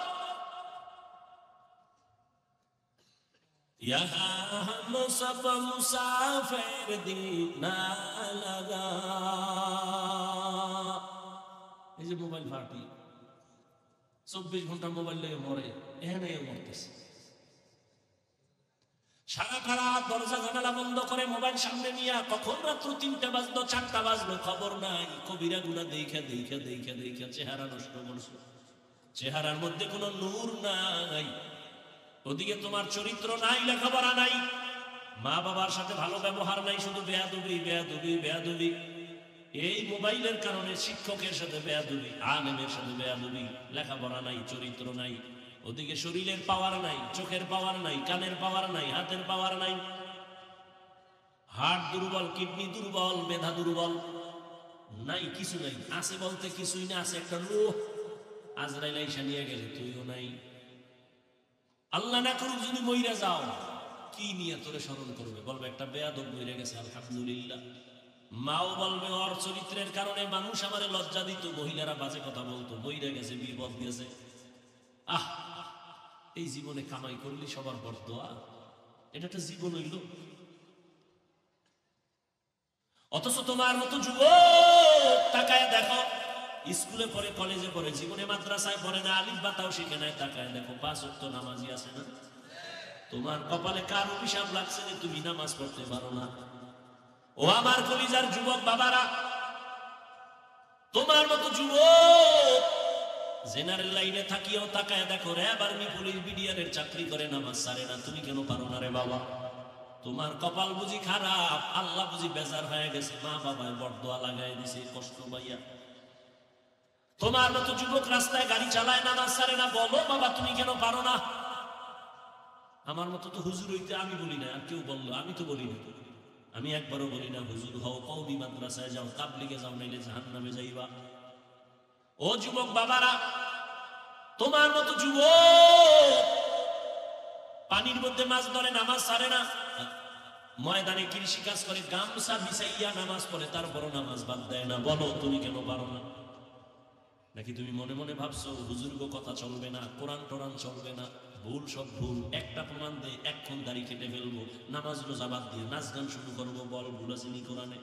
यहाँ हम सब मुसाफिर दिल ना लगा। এই যে মোবাইল পার্টি 24 ঘন্টা মোবাইল লেগে মরে, এখানে মরতেছে। সারা রাত দরজা জানালা বন্ধ করে মোবাইল সামনে নিয়ে, কখন রাত্র 3টা বাজলো 4টা বাজলো খবর নাই। কবিরা গুনাহ দেখে দেখে দেখে দেখে চেহারা নষ্ট করছে, চেহারার মধ্যে কোনো নূর নাই। ওদিকে তোমার চরিত্র নাই, লেখাপড়া নাই, মা বাবার সাথে ভালো ব্যবহার নাই, শুধু বেয়াদবি বেয়াদবি বেয়াদবি। এই মোবাইলের কারণে শিক্ষকের সাথে বেয়াদবি, আলেমের সাথে বেয়াদবি, লেখাপড়া নাই, চরিত্র নাই। ওদিকে শরীরের পাওয়ার নাই, চোখের পাওয়ার নাই, কানের পাওয়ার নাই, হাতের পাওয়ার নাই, হার্ট দুর্বল, কিডনি দুর্বল, মেধা দুর্বল, নাই, কিছু নাই। আছে বলতে কিছুই না, আছে একটা রূহ। আজরাইল আইসা নিয়ে গেলে তুইও নাই। আল্লাহ না করুক যদি মইরা যাও, কি নিয়ে তোরে স্মরণ করবে? বলবে একটা বেয়াদব মইরা গেছে, আলহামদুলিল্লাহ। মাও বলবে ওর চরিত্রের কারণে মানুষ আমারে লজ্জা দিত, মহিলারা বাজে কথা বলতো, মইরা গেছে, বিপদ গেছে। আহ, এই জীবনে কামাই করলি সবার বরদোয়া, এটা একটা জীবন হইল। অথচ তোমার মতো যুবক তাকায় দেখো, স্কুলে পড়ে, কলেজে পড়ে, জীবনে মাদ্রাসায় পড়ে না, আলিফ বাতাও শিখে নাই, তাকায় দেখো 5 ওয়াক্ত নামাজি আছে না? তোমার কপালে কার অভিশাপ লাগছে যে তুমি নামাজ পড়তে পারো না? ও আমার কলিজার যুবক বাবারা, তোমার মতো যুবক জেনারেল লাইনে থাকিও তাকায় দেখো, র্যাব, আর্মি, পুলিশ, বিডিআরের চাকরি করে, নামাজ ছাড়ে না। তুমি কেন পারো না রে বাবা? তোমার কপাল বুঝি খারাপ, আল্লাহ বুঝি বেজার হয়ে গেছে, মা বাবায় বরদোয়া লাগাই দিছে কষ্ট পাইয়া। তোমার মতো যুবক রাস্তায় গাড়ি চালায়, নামাজ ছাড়ে না, বলো বাবা তুমি কেন পারো না? আমার মতো তো হুজুর হইতে আমি বলি না, আর কেউ বললো, আমি তো বলি না, আমি একবারও বলি না হুজুর হও, কওমি মাদ্রাসায় যাও, তাবলিগে যাও, নাইলে জাহান্নামে যাইবা। ও যুবক বাবারা, তোমার মতো যুবক পানির মধ্যে মাছ ধরে, নামাজ ছাড়ে না, ময়দানে কৃষি কাজ করে, গামছা বিছাইয়া নামাজ পড়ে, তারপরও নামাজ বাদ দেয় না। বলো তুমি কেন পারো না? নাকি তুমি মনে মনে ভাবছো হুজুর্গ কথা চলবে না, কোরআন টোরান চলবে না, ভুল সব ভুল, একটা প্রমাণ দেয় এক্ষণ দাড়ি কেটে ফেলবো, নামাজ রোজা বাদ দিয়ে নাচ গান শুরু করবো, বল ভুল আসেনি কোরআনে?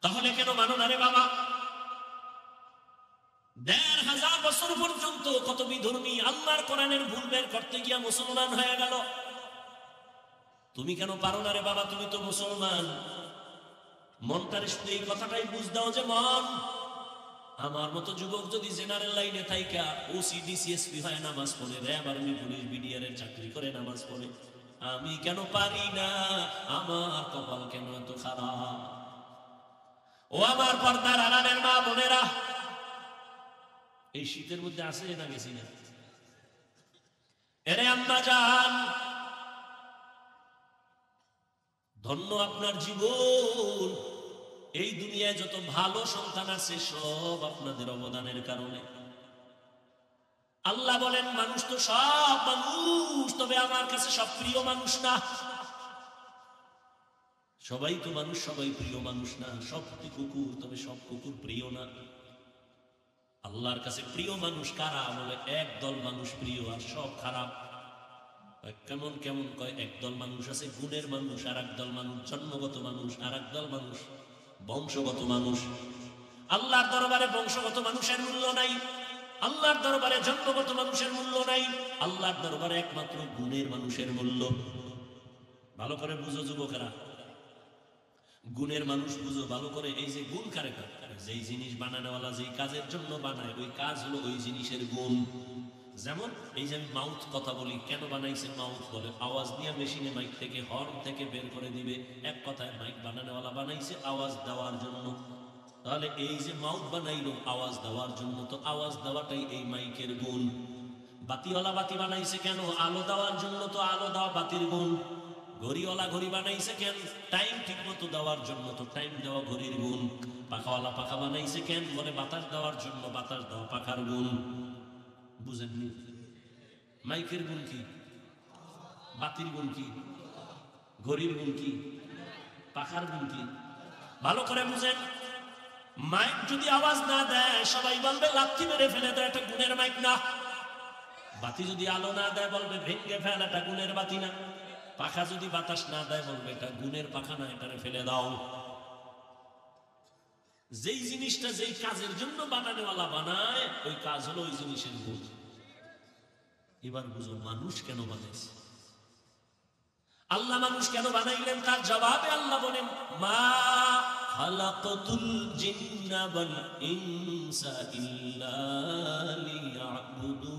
তাহলে কেন মানো না রে বাবা? 1500 বছর পর্যন্ত কত বিধর্মী আল্লাহর কোরআনের ভুল বের করতে গিয়া মুসলমান হয়ে গেল। তুমি কেন পারো না রে বাবা? তুমি তো মুসলমান। মনটারে শুধু এই কথাটাই বুঝ দাও যে মন, আমার মতো যুবক যদি জেনারেল লাইনে থাইকা ওসি ডিসিএসপি হয় নামাজ পড়ে, র্যাব আর্মি পুলিশ বিডিআর এর চাকরি করে নামাজ পড়ে, আমি কেন পারি না? আমার কপাল কেন এত খারাপ? ও আমার পর্দার আড়ালের মা বোনেরা, এই শীতের মধ্যে আসে না গেছি না? এরে আম্মা জান, ধন্য আপনার জীবন। এই দুনিয়ায় যত ভালো সন্তান আছে সব আপনাদের অবদানের কারণে। আল্লাহ বলেন মানুষ তো সব মানুষ, তবে আমার কাছে সব প্রিয় মানুষ না। সবাই তো মানুষ, সবাই প্রিয় মানুষ না। সব কুকুর, তবে সব কুকুর প্রিয় না। আল্লাহর কাছে প্রিয় মানুষ কারা? বলে একদল মানুষ প্রিয় আর সব খারাপ। কেমন কেমন কয়, একদল মানুষ আছে গুণের মানুষ, আর একদল মানুষ জন্মগত মানুষ, আর একদল মানুষ বংশগত মানুষ। আল্লাহর দরবারে বংশগত মানুষের মূল্য নাই, আল্লাহর দরবারে জন্মগত মানুষের মূল্য নাই, আল্লাহর দরবারে একমাত্র গুণের মানুষের মূল্য। ভালো করে বুঝো যুবকেরা, গুণের মানুষ বুঝো ভালো করে। এই যে গুণ কারে করে? যেই জিনিস বানানোওয়ালা যেই কাজের জন্য বানায়, ওই কাজ হলো ওই জিনিসের গুণ। যেমন এই যে আমি মাউথ কথা বলি, কেন বানাইছে মাউথ? বলে আওয়াজ দিয়ে মেশিনে মাইক থেকে হর্ন থেকে বের করে দিবে। এক কথায় মাইক বানানোওয়ালা বানাইছে আওয়াজ দেওয়ার জন্য। তাহলে এই যে মাউথ বানাইলো আওয়াজ দেওয়ার জন্য, তো আওয়াজ দেওয়াটাই এই মাইকের গুণ। বাতিওয়ালা বাতি বানাইছে কেন? আলো দেওয়ার জন্য, তো আলো দেওয়া বাতির গুণ। ঘড়িওয়ালা ঘড়ি বানাইছে কেন? টাইম ঠিক মতো দেওয়ার জন্য, তো টাইম দেওয়া ঘড়ির গুণ। পাখাওয়ালা পাখা বানাইছে কেন? বলে বাতাস দেওয়ার জন্য, বাতাস দেওয়া পাখার গুণ। বুঝেননি? মাইকের গুণ কি? বাতির গুণ কি? ঘড়ির গুণ কি? পাখার গুণ কি? ভালো করে বুঝেন। মাইক যদি আওয়াজ না দেয় সবাই বলবে লাথি মেরে ফেলে দেয়, এটা গুণের মাইক না। বাতি যদি আলো না দেয় বলবে ভেঙে ফেল, এটা গুণের বাতি না। পাখা যদি বাতাস না দেয় বলবে এটা গুণের পাখা না, এটারে ফেলে দাও। যেই জিনিসটা যেই কাজের জন্য বানানোওয়ালা বানায়, ওই কাজ হলো ওই জিনিসের গুণ। এবার বুঝো মানুষ কেন বানাইছে? আল্লাহ মানুষ কেন বানাইলেন? তার জবাবে আল্লাহ বলেন মা খালাকাতুল জিন্না ওয়াল ইনসা ইল্লা লিয়াবুদুন।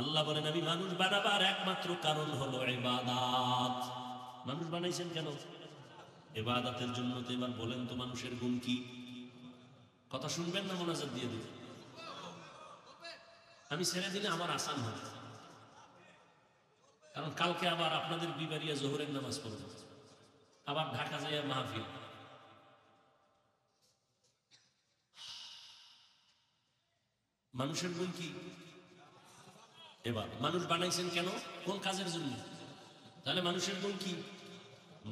আল্লাহ বলেন আমি মানুষ বানাবার একমাত্র কারণ হলো ইবাদত। মানুষ বানাইছেন কেন? ইবাদতের জন্য। তো এবার বলেন তো মানুষের গুণ কি? কথা শুনবেন না মোনাজাত দিয়ে দিন? আমি ছেড়ে দিলে আমার আসান হবে, কারণ কালকে আবার আপনাদের বিবারিয়া জোহরের নামাজ পড়ব, আবার ঢাকা যাইয়া মাহফিল। মানুষের গুণ কি? এবার মানুষ বানাইছেন কেন? কোন কাজের জন্য? তাহলে মানুষের গুণ কি?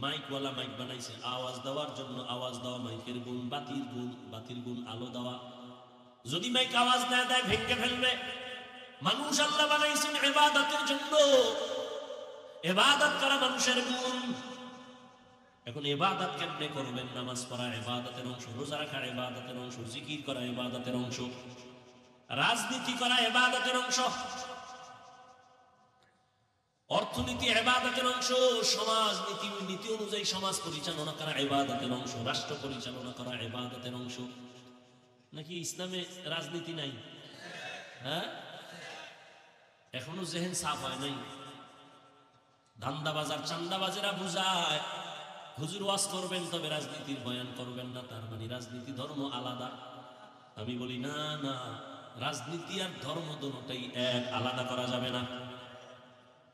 মাইকওয়ালা মাইক বানাইছে আওয়াজ দেওয়ার জন্য, আওয়াজ দেওয়া মাইকের গুণ। বাতির গুণ, বাতির গুণ আলো দেওয়া। যদি মাইক আওয়াজ না দেয় ভেঙে ফেলবে। মানুষ আল্লাহ বানাইছেন ইবাদতের জন্য, ইবাদত করা মানুষের গুণ। এখন ইবাদত কেমনে করবেন? নামাজ পড়া ইবাদতের অংশ, রোজা রাখা ইবাদতের অংশ, জিকির করা ইবাদতের অংশ, রাজনীতি করা ইবাদতের অংশ, অর্থনীতি ইবাদতের অংশ, সমাজ নীতি নীতি অনুযায়ী সমাজ পরিচালনা করা ইবাদতের অংশ, রাষ্ট্র পরিচালনা করা ইবাদতের অংশ। নাকি ইসলামে রাজনীতি নাই? হ্যাঁ, এখনো জেহেন সাফ হয় নাই। ধান্দাবাজার চান্দাবাজেরা বুঝায় হুজুর ওয়াজ করবেন তবে রাজনীতির বয়ান করবেন না, তার মানে রাজনীতি ধর্ম আলাদা। আমি বলি না না, রাজনীতি আর ধর্ম দুটোটাই এক, আলাদা করা যাবে না।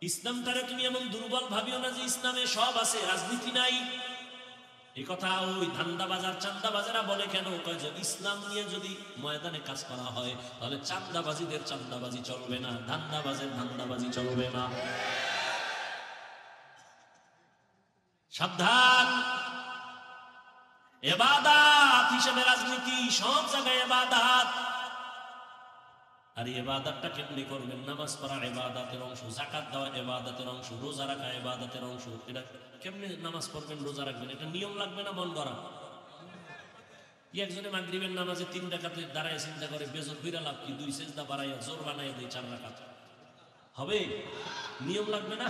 ইসলামটারে তুমি এমন দুর্বল ভাবিও না যে ইসলামে সব আছে রাজনীতি নাই। এই কথা ওই ধান্দাবাজার চান্দাবাজেরা বলে কেন? কয় যে ইসলাম নিয়ে যদি ময়দানে কাজ করা হয় তাহলে চান্দাবাজিদের চান্দাবাজি চলবে না, ধান্দাবাজের ধান্দাবাজি চলবে না। সাবধান! ইবাদত হিসেবে রাজনীতি, সব জায়গায় ইবাদত। আর ইবাদতটা কেমনে করবেন? নামাজ পড়া ইবাদতের অংশ, যাকাত দেওয়া ইবাদতের অংশ, রোজা রাখা ইবাদতের অংশ। এটা কেমনে নামাজ পড়বেন, রোজা রাখবেন? এটা নিয়ম লাগবে না মন গড়া? একজনে মাগরিবের নামাজে 3 রাকাতে দাঁড়ায় চিন্তা করে বেজর কইরা লাভ কি? 2 সেজদা বাড়াইয়া জোর বানাইয়া দেয় 4 রাকাত হবে? নিয়ম লাগবে না?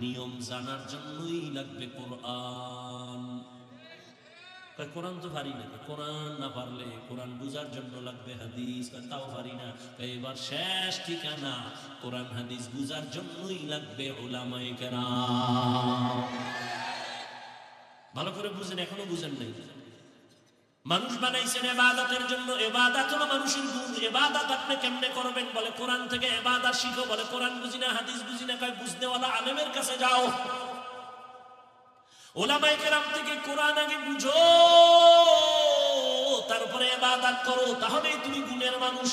নিয়ম জানার জন্যই লাগবে কোরআন। কোরআন তো পারি না। কোরআন না পারলে কোরআন বুঝার জন্য লাগবে হাদিস, তাও পারি না। এবার শেষ ঠিকানা, কোরআন হাদিস বুঝার জন্যই লাগবে উলামায়ে কেরাম। ভালো করে বুঝেন, এখনো বুঝেন নাই। মানুষ বানাইছেন ইবাদতের জন্য, ইবাদত হলো মানুষের গুণ। ইবাদত আপনি কেমনে করবেন? বলে কোরআন থেকে ইবাদত শিখো। বলে কোরআন বুঝি না, হাদিস বুঝি না। কয় বুঝনেওয়ালা আলেমের কাছে যাও, উলামায়ে কেরাম থেকে কোরআন আগে বুঝো, তারপরে ইবাদত করো, তাহলেই তুমি গুণের মানুষ।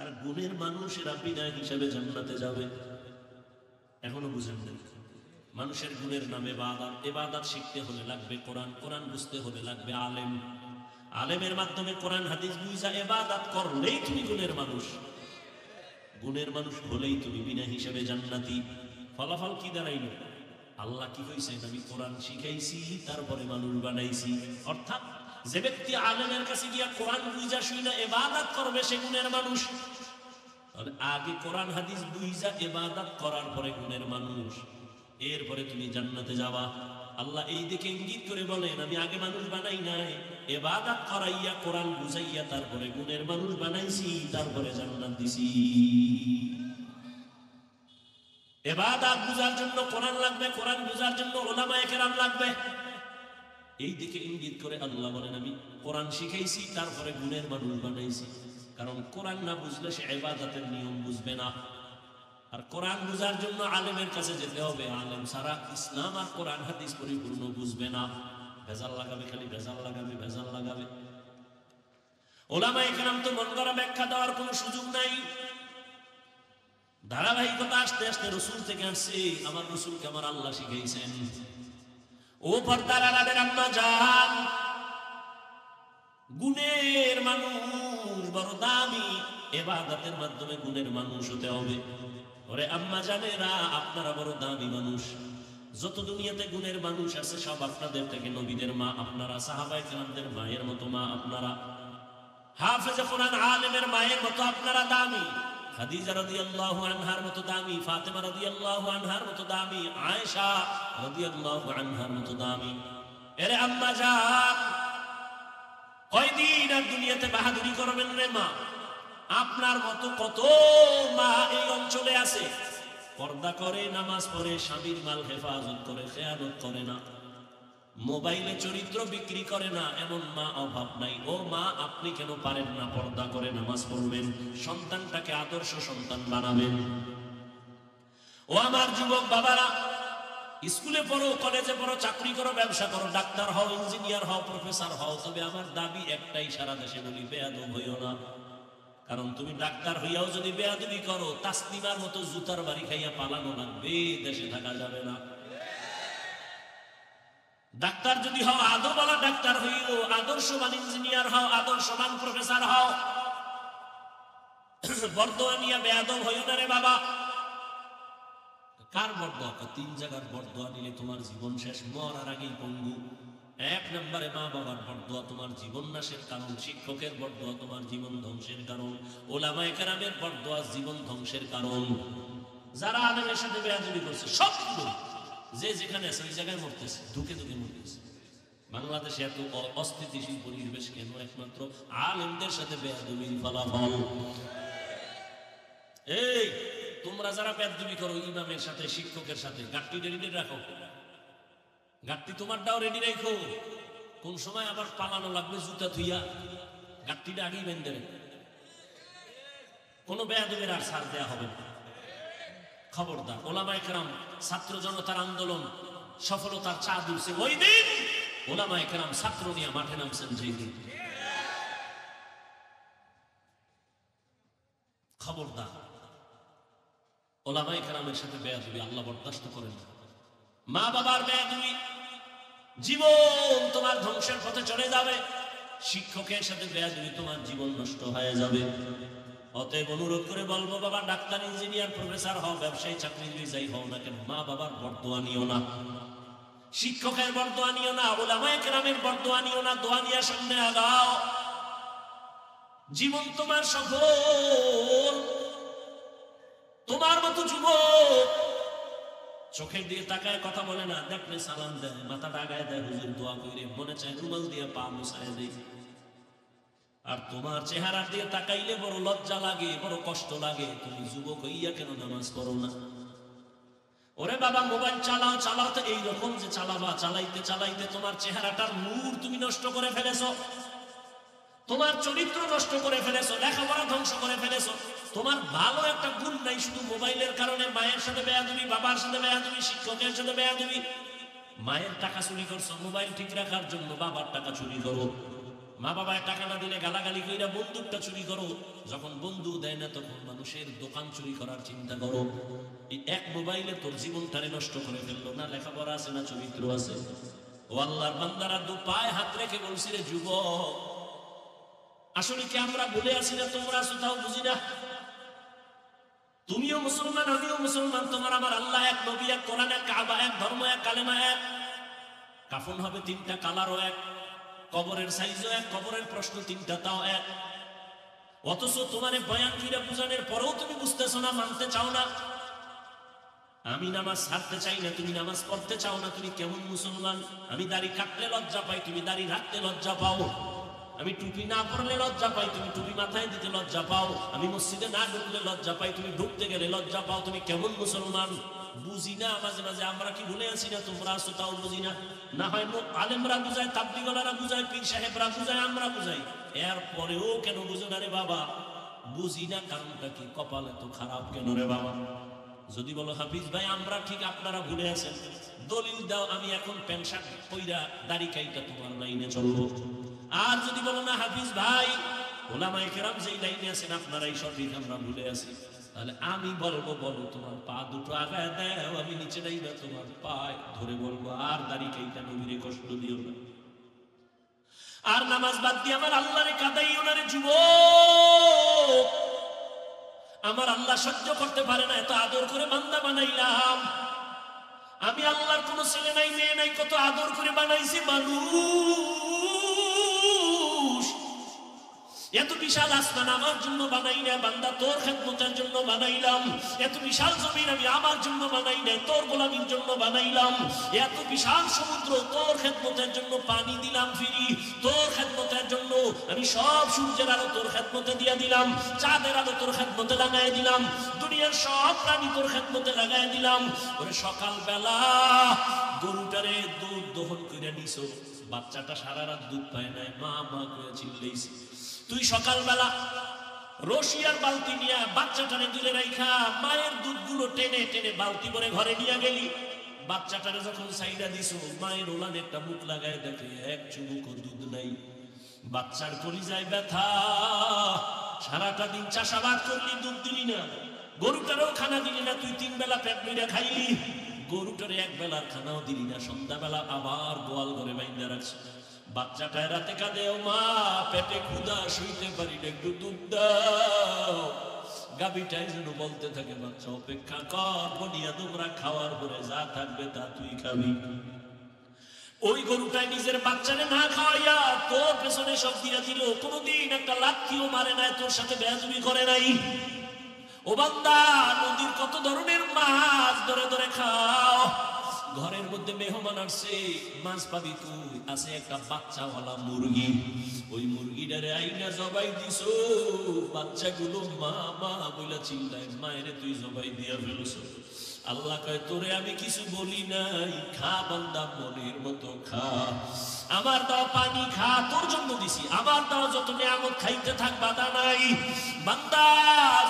আর গুণের মানুষেরা বিনা হিসাবে জান্নাতে যাবে। এখনো বুঝেন না? মানুষের গুণের নামে ইবাদত। ইবাদত শিখতে হলে লাগবে কোরআন, কোরআন বুঝতে হলে লাগবে আলেম। আলেমের মাধ্যমে কোরআন হাদিস বুঝা ইবাদত করলেই তুমি গুণের মানুষ। গুণের মানুষ হলেই তুমি বিনা হিসাবে জান্নাতি। ফলাফল কি দাঁড়াইল? আল্লাহ কি কইছে? আমি কোরআন শিখাইছি, তারপরে মানুষ বানাইছি। অর্থাৎ যে ব্যক্তি আলেমের কাছে গিয়া কোরআন বুঝা শুইনা ইবাদত করবে, সে গুণের মানুষ। আগে কোরআন হাদিস বুঝা ইবাদত করার পরে গুণের মানুষ, এরপরে তুমি জান্নাতে যাবা। আল্লাহ এই দিকে ইঙ্গিত করে বলেন, আমি আগে মানুষ বানাই নাই, ইবাদত করাইয়া কোরআন বুঝাইয়া তারপরে গুণের মানুষ বানাইছি, তারপরে জান্নাত দিছি। ইবাদত বুঝার জন্য কোরআন লাগবে, কোরআন বুঝার জন্য উলামায়ে কেরাম লাগবে। এই দিকে ইঙ্গিত করে আল্লাহ বলেন, আমি কোরআন শিখাইছি, তারপরে গুণের মানুষ বানাইছি। কারণ কোরআন না বুঝলে সে ইবাদতের নিয়ম বুঝবে না। আর কোরআন বুঝার জন্য আলেমের কাছে যেতে হবে। আলেম ছাড়া ইসলাম আর কোরআন হাদিস পরিপূর্ণ বুঝবে না। ভেজাল লাগাবে, খালি ভেজাল লাগাবে, ভেজাল লাগাবে। উলামায়ে কেরাম তো মন গড়া ব্যাখ্যা দেওয়ার কোনো সুযোগ নাই। ধারাবাহিকতা আস্তে আস্তে রসুল থেকে আসছে। আমার রসুলকে আমার আল্লাহ শিখাইছেন। ও পর্দার আড়ালের আম্মা জান, গুণের মানুষ বড় দামি। ইবাদতের মাধ্যমে গুণের মানুষ হতে হবে। ওরে আম্মা জানেরা, আপনারা বড় দামি মানুষ। যত দুনিয়াতে গুণের মানুষ আছে সব আপনাদের থেকে নবীদের মা আপনারা, সাহাবায়ে কেরামদের মায়ের মতো মা আপনারা, হাফেজে কোরআন আলেমের মায়ের মতো আপনারা দামি। খাদিজা রাদিয়াল্লাহু আনহার মতো দামি, ফাতেমা রাদিয়াল্লাহু আনহার মতো দামি, আয়েশা রাদিয়াল্লাহু আনহার মতো দামি। এরে আম্মা জান, কয়দিন আর দুনিয়াতে বাহাদুরি করবেন রে মা? আপনার মতো কত মা এই অঞ্চলে আছে, পর্দা করে, নামাজ পড়ে, স্বামীর মাল হেফাজত করে, খেয়ানত করে না, মোবাইলে চরিত্র বিক্রি করে না, এমন মা অভাব নাই। ও মা, আপনি কেন পারেন না পর্দা করে নামাজ পড়বেন, সন্তানটাকে আদর্শ সন্তান বানাবেন? ও আমার যুবক বাবারা, স্কুলে পড়ো, কলেজে পড়ো, চাকরি করো, ব্যবসা করো, ডাক্তার হও, ইঞ্জিনিয়ার হও, প্রফেসর হও, তবে আমার দাবি একটাই, সারা দেশে বলি, বেয়াদব হইও না। কারণ তুমি ডাক্তার হইয়াও যদি বেয়াদবি করো, তাসলিমার মতো জুতার বাড়ি খাইয়া পালানো লাগবে, দেশে থাকা যাবে না। ডাক্তার যদি হও, আদরওয়ালা ডাক্তার হইও, আদর্শবান ইঞ্জিনিয়ার হও, আদর্শবান প্রফেসর হও। বরদোয়া নিয়ে বেয়াদব হইও না রে বাবা। কার বরদোয়া? 3 জায়গার বরদোয়া নিলে তোমার জীবন শেষ, মরার আগেই পঙ্গু। 1 নম্বরে মা বাবার বরদোয়া তোমার জীবন নাশের কারণ, শিক্ষকের বরদোয়া তোমার জীবন ধ্বংসের কারণ, উলামায়ে কেরামের বরদোয়া জীবন ধ্বংসের কারণ। যারা আলেমের সাথে বেয়াদবি করছে সবগুলো যে যেখানে আছে ওই জায়গায় মরতেছে, ধুকে ধুকে মরতেছে। বাংলাদেশে এত অস্থিতিশীল পরিবেশ কেন? একমাত্র আলেমদের সাথে বেয়াদবির ফলাফল। এই তোমরা যারা বেয়াদবি করো ইমামের সাথে, শিক্ষকের সাথে, গাট্টি রেডি রাখো, গাট্টি তোমারটাও রেডি রাখো। কোন সময় আবার পালানো লাগবে জুতা থুইয়া, গাট্টিটা আগেই বেঁধে রেখো। কোনো বেয়াদবের আর ছাড় দেয়া হবে না। খবরদার। ওলামায়ে কেরাম ছাত্র জনতার আন্দোলন সফলতার চা দিচ্ছে ওই দিন, ওলামায়ে কেরাম ছাত্র নিয়ে মাঠে নামছেন যেই দিন। খবরদার, ওলামায়ে কেরামের সাথে বেয়াদবি আল্লাহ বরদাস্ত করেন না। মা বাবার বেয়াদবি, জীবন তোমার ধ্বংসের পথে চলে যাবে। শিক্ষকের সাথে বেয়াদবি, তোমার জীবন নষ্ট হয়ে যাবে। অতএব অনুরোধ করে বলবো, বাবা ডাক্তার, ইঞ্জিনিয়ার, প্রফেসর হও, ব্যবসায়ী, চাকরিজীবী যাই হও না কেন, মা বাবার বরদোয়া নিও না, শিক্ষকের বরদোয়া নিও না, উলামায়ে কেরামের বরদোয়া নিও না। দোয়া নিয়ে সামনে আগাও। জীবন তোমার সফল। তোমার মতো যুবক চোখের দিয়ে তাকায় কথা বলে না, দেখলে সালাম দেয়, মাথাটা আগায় দেয়, হুজুর দোয়া কইরে, মনে চায় রুমাল দিয়ে পা মুছায় দেয়। আর তোমার চেহারা দিয়ে তাকাইলে বড় লজ্জা লাগে, বড় কষ্ট লাগে, তুমি যুবক হইয়া কেন নামাজ পড়ো না? ওরে বাবা, মোবাইল চালাও চালাও তো এইরকম যে চালাবা, চালাইতে চালাইতে তোমার চেহারাটার নূর তুমি নষ্ট করে ফেলেছো, তোমার চরিত্র নষ্ট করে ফেলেছো, লেখাপড়া ধ্বংস করে ফেলেছো। তোমার ভালো একটা গুণ নাই, শুধু মোবাইলের কারণে মায়ের সাথে বেয়াদবি, বাবার সাথে বেয়াদবি, শিক্ষকের সাথে বেয়াদবি। মায়ের টাকা চুরি করছো মোবাইল ঠিক রাখার জন্য, বাবার টাকা চুরি করো। মা বাবার টাকা না দিলে গালাগালি কইরা বন্দুকটা চুরি করো, যখন বন্ধু দেয় না তখন মানুষের দোকান চুরি করার চিন্তা করো। এই এক মোবাইলে তোর জীবনটারে নষ্ট করে ফেললো। না লেখাপড়া আছে, না চরিত্র আছে। ও আল্লাহর বান্দারা, দু পায়ে হাত রেখে বলছি রে যুবক, আসলে কি আমরা ভুলে আছি না তোমরা আছো তাও বুঝি না? তুমিও মুসলমান, আমিও মুসলমান, তোমার আমার আল্লাহ এক, নবী এক, কোরআন এক, কাবা এক, ধর্ম এক, কালেমা এক, কাফন হবে তিনটা, কালারও এক, কবরের সাইজও এক, কবরের প্রশ্ন তিনটা তাও এক। অথচ তোমারে বয়ান ফিরে বুঝানোর পরেও তুমি বুঝতেছো না, মানতে চাও না। আমি নামাজ ছাড়তে চাই না, তুমি নামাজ পড়তে চাও না, তুমি কেমন মুসলমান? আমি দাড়ি কাটলে লজ্জা পাই, তুমি দাড়ি রাখতে লজ্জা পাও। আমি টুপি না পরলে লজ্জা পাই, তুমি টুপি মাথায় দিতে লজ্জা পাও। আমি মসজিদে না ঢুকলে লজ্জা পাই, তুমি ঢুকতে গেলে লজ্জা পাও। তুমি কেমন মুসলমান? বুঝি না মাঝে মাঝে আমরা কি ভুলে আছি না তোমরা আছো তাও বুঝি না। না হয় আলেমরা বুঝায়, তাবলিগলারা বুঝায়, পীর সাহেবরা বুঝায়, আমরা বুঝাই, এরপরেও কেন বুঝো না রে বাবা? বুঝি না কারণটা কি? কপালে তো খারাপ কেন রে বাবা? যদি বলো হাফিজ ভাই আমরা ঠিক, আপনারা ভুলে আছেন, দলিল দাও, আমি এখন প্যান্ট শার্ট পইরা দাড়ি কাইটা তোমার লাইনে চলবো। আর যদি বলো না হাফিজ ভাই ওলামায়ে কেরাম যেই লাইনে আছেন আপনারাই সঠিক, আমরা ভুলে আছি, তাহলে আমি বলবো বলো তোমার পা দুটো আগায় দাও, আমি নিচে নাই না তোমার পায় ধরে বলবো আর দাড়ি কাইটা নবীরে কষ্ট দিও না, আর নামাজ বাদ দিয়ে আমার আল্লাহরে কাঁদাইও না রে যুবক। আমার আল্লাহ সহ্য করতে পারে না, এত আদর করে বান্দা বানাইলাম। আমি আল্লাহর কোন ছেলে নাই, মেয়ে নাই, কত আদর করে বানাইছি মানুষ। এত বিশাল আসমান আমার জন্য বানাই না বান্দা, তোর খেদমতের জন্য বানাইলাম। এত বিশাল জমিন আমি আমার জন্য বানাই না, তোর গোলামির জন্য বানাইলাম। এত বিশাল সমুদ্র তোর খেদমতের জন্য পানি দিলাম ফিরি, তোর খেদমতের জন্য আমি সব সূর্যের আলো তোর খেদমতে দিয়া দিলাম, চাঁদের আলো তোর খেদমতে লাগাই দিলাম, দুনিয়ার সব প্রাণী তোর খেদমতে লাগাই দিলাম। ওরে সকালবেলা গরুটারে দুধ দহন করে নিছো, বাচ্চাটা সারা রাত দুধ পায় নাই, মা মা করে চিল্লাইছে। তুই সকালবেলা রশিয়ার বালতি নিয়ে বাচ্চাটারে দূরে রাইখা মায়ের দুধগুলো টেনে টেনে বালতি করে ঘরে নিয়ে গেলি। বাচ্চাটারে যখন সাইডা দিছো, মায়ের ওলানে একটা মুখ লাগায় দেখে এক চুমুকও দুধ নাই। বাচ্চার কলিজায় ব্যথা, সারাটা দিন চাষাবাদ করলি, দুধ দিলি না, গরুটারও খানা দিলি না, তুই 3 বেলা পেট ভরে খাইলি, গরুটারে 1 বেলার খানাও দিলি না, সন্ধ্যাবেলা আবার গোয়াল ঘরে বাইন্দা রাখছে। বাচ্চাটায় রাতে কাঁদে, ও মা পেটে ক্ষুধা, শুইতে পারি না, একটু দুধ দাও। গাভীটাই যেন বলতে থাকে, বাচ্চা অপেক্ষা কর, বনিয়া তোমরা খাওয়ার পরে যা থাকবে তা তুই খাবি। ওই গরুটাই নিজের বাচ্চারে না খাওয়াইয়া তোর পেছনে সব দিয়া দিল, কোনদিন একটা লাথিও মারে নাই, তোর সাথে বেয়াদবি করে নাই। ও বান্দা, নদীর কত ধরনের মাছ ধরে ধরে খাও, ঘরের মধ্যে মেহমান আসছে, মাছ পাবি তুই, আছে একটা বাচ্চাওয়ালা মুরগি, ওই মুরগিটারে আইনা জবাই দিছো, বাচ্চাগুলো মা মা বইলা চিল্লায়, মায়েরে তুই জবাই দিয়া ফেলছো। আল্লাহ কয় তোরে আমি কিছু বলি নাই, খা বান্দা মনের মতো খা, আমার দাও পানি খা, তোর জন্য দিছি, আমার দাও যত নিয়ামত খাইতে থাক, বাধা নাই। বান্দা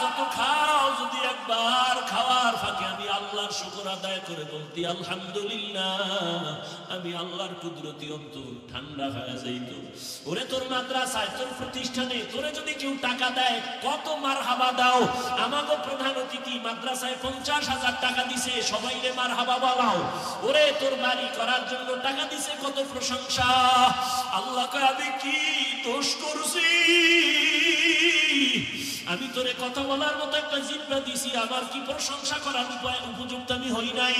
যত খাও, যদি একবার খাওয়ার ফাঁকে আমি আল্লাহর শুকর আদায় করে বলতি আলহামদুলিল্লাহ, আমি আল্লাহর কুদরতি অন্তর ঠান্ডা হয়ে যাইত। ওরে তোর মাদ্রাসায়, তোর প্রতিষ্ঠানে তোরে যদি কেউ টাকা দেয়, কত মারহাবা দাও। আমাকে প্রধান অতিথি মাদ্রাসায় 50,000 টাকা দিছে, সবাইরে মারহাবা বলাও। ওরে তোর বাড়ি করার জন্য টাকা দিছে, কত প্রশংসা। আল্লাহ কয় আমি কি দোষ করছি? আমি তোরে কথা বলার মতো একটা জিহ্বা দিছি, আমার কি প্রশংসা করার উপযুক্ত আমি হই নাই?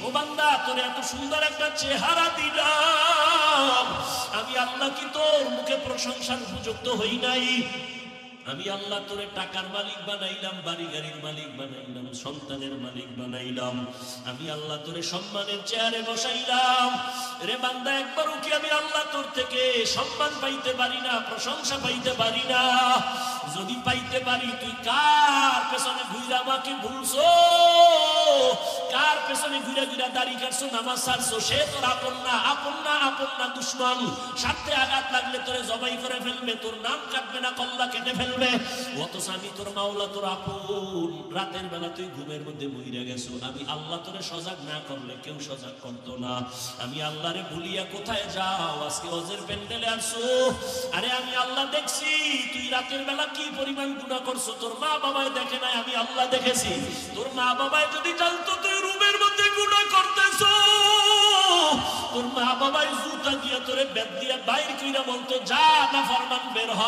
ও বান্দা, তোরে এত সুন্দর একটা চেহারা দিলাম, আমি আল্লাহ কি তোর মুখে প্রশংসার উপযুক্ত হই নাই? আমি আল্লাহ তোরে টাকার মালিক বানাইলাম, বাড়ি গাড়ির মালিক বানাইলাম, সন্তানের মালিক বানাইলাম, আমি আল্লাহ তোরে সম্মানের চেয়ারে বসাইলাম। রে বান্দা, একবারও কি আমি আল্লাহ তোর থেকে সম্মান পাইতে পারি না, প্রশংসা পাইতে পারি না? যদি পাইতে পারি, তুই কার পেছনে ঘুরে আমাকে ভুলছো? কার পেছনে ঘুরে ঘুরে দাড়ি কাটছো, নামাজ ছাড়ছো? সে তোর আপন না, আপন না, আপন না, দুশ্মন। স্বার্থে আঘাত লাগলে তোরে জবাই করে ফেলবে, তোর নাম কাটবে না, কল্লা কেটে ফেলবে। অথচ আমি তোর মাওলা, তোর আপন। রাতের বেলা তুই ঘুমের মধ্যে মইরা গেছো, আমি আল্লাহ তোরে সজাগ না করলে কেউ সজাগ করতো না। আমি আল্লাহরে ভুলিয়া কোথায় যাও? আজকে হজের প্যান্ডেলে আসছো। আরে আমি আল্লাহ দেখছি তুই রাতের বেলা কি পরিমাণ গুনাহ করছো, তোর মা বাবায় দেখে নাই, আমি আল্লাহ দেখেছি। তোর মা বাবায় যদি জানতো তুই রুমের মধ্যে গুনাহ করতেছো, তোর মা বাবাই জুতা দিয়া তোরে বেদ দিয়া বাইর কইরা বলতো, যা না ফরমান বের হ।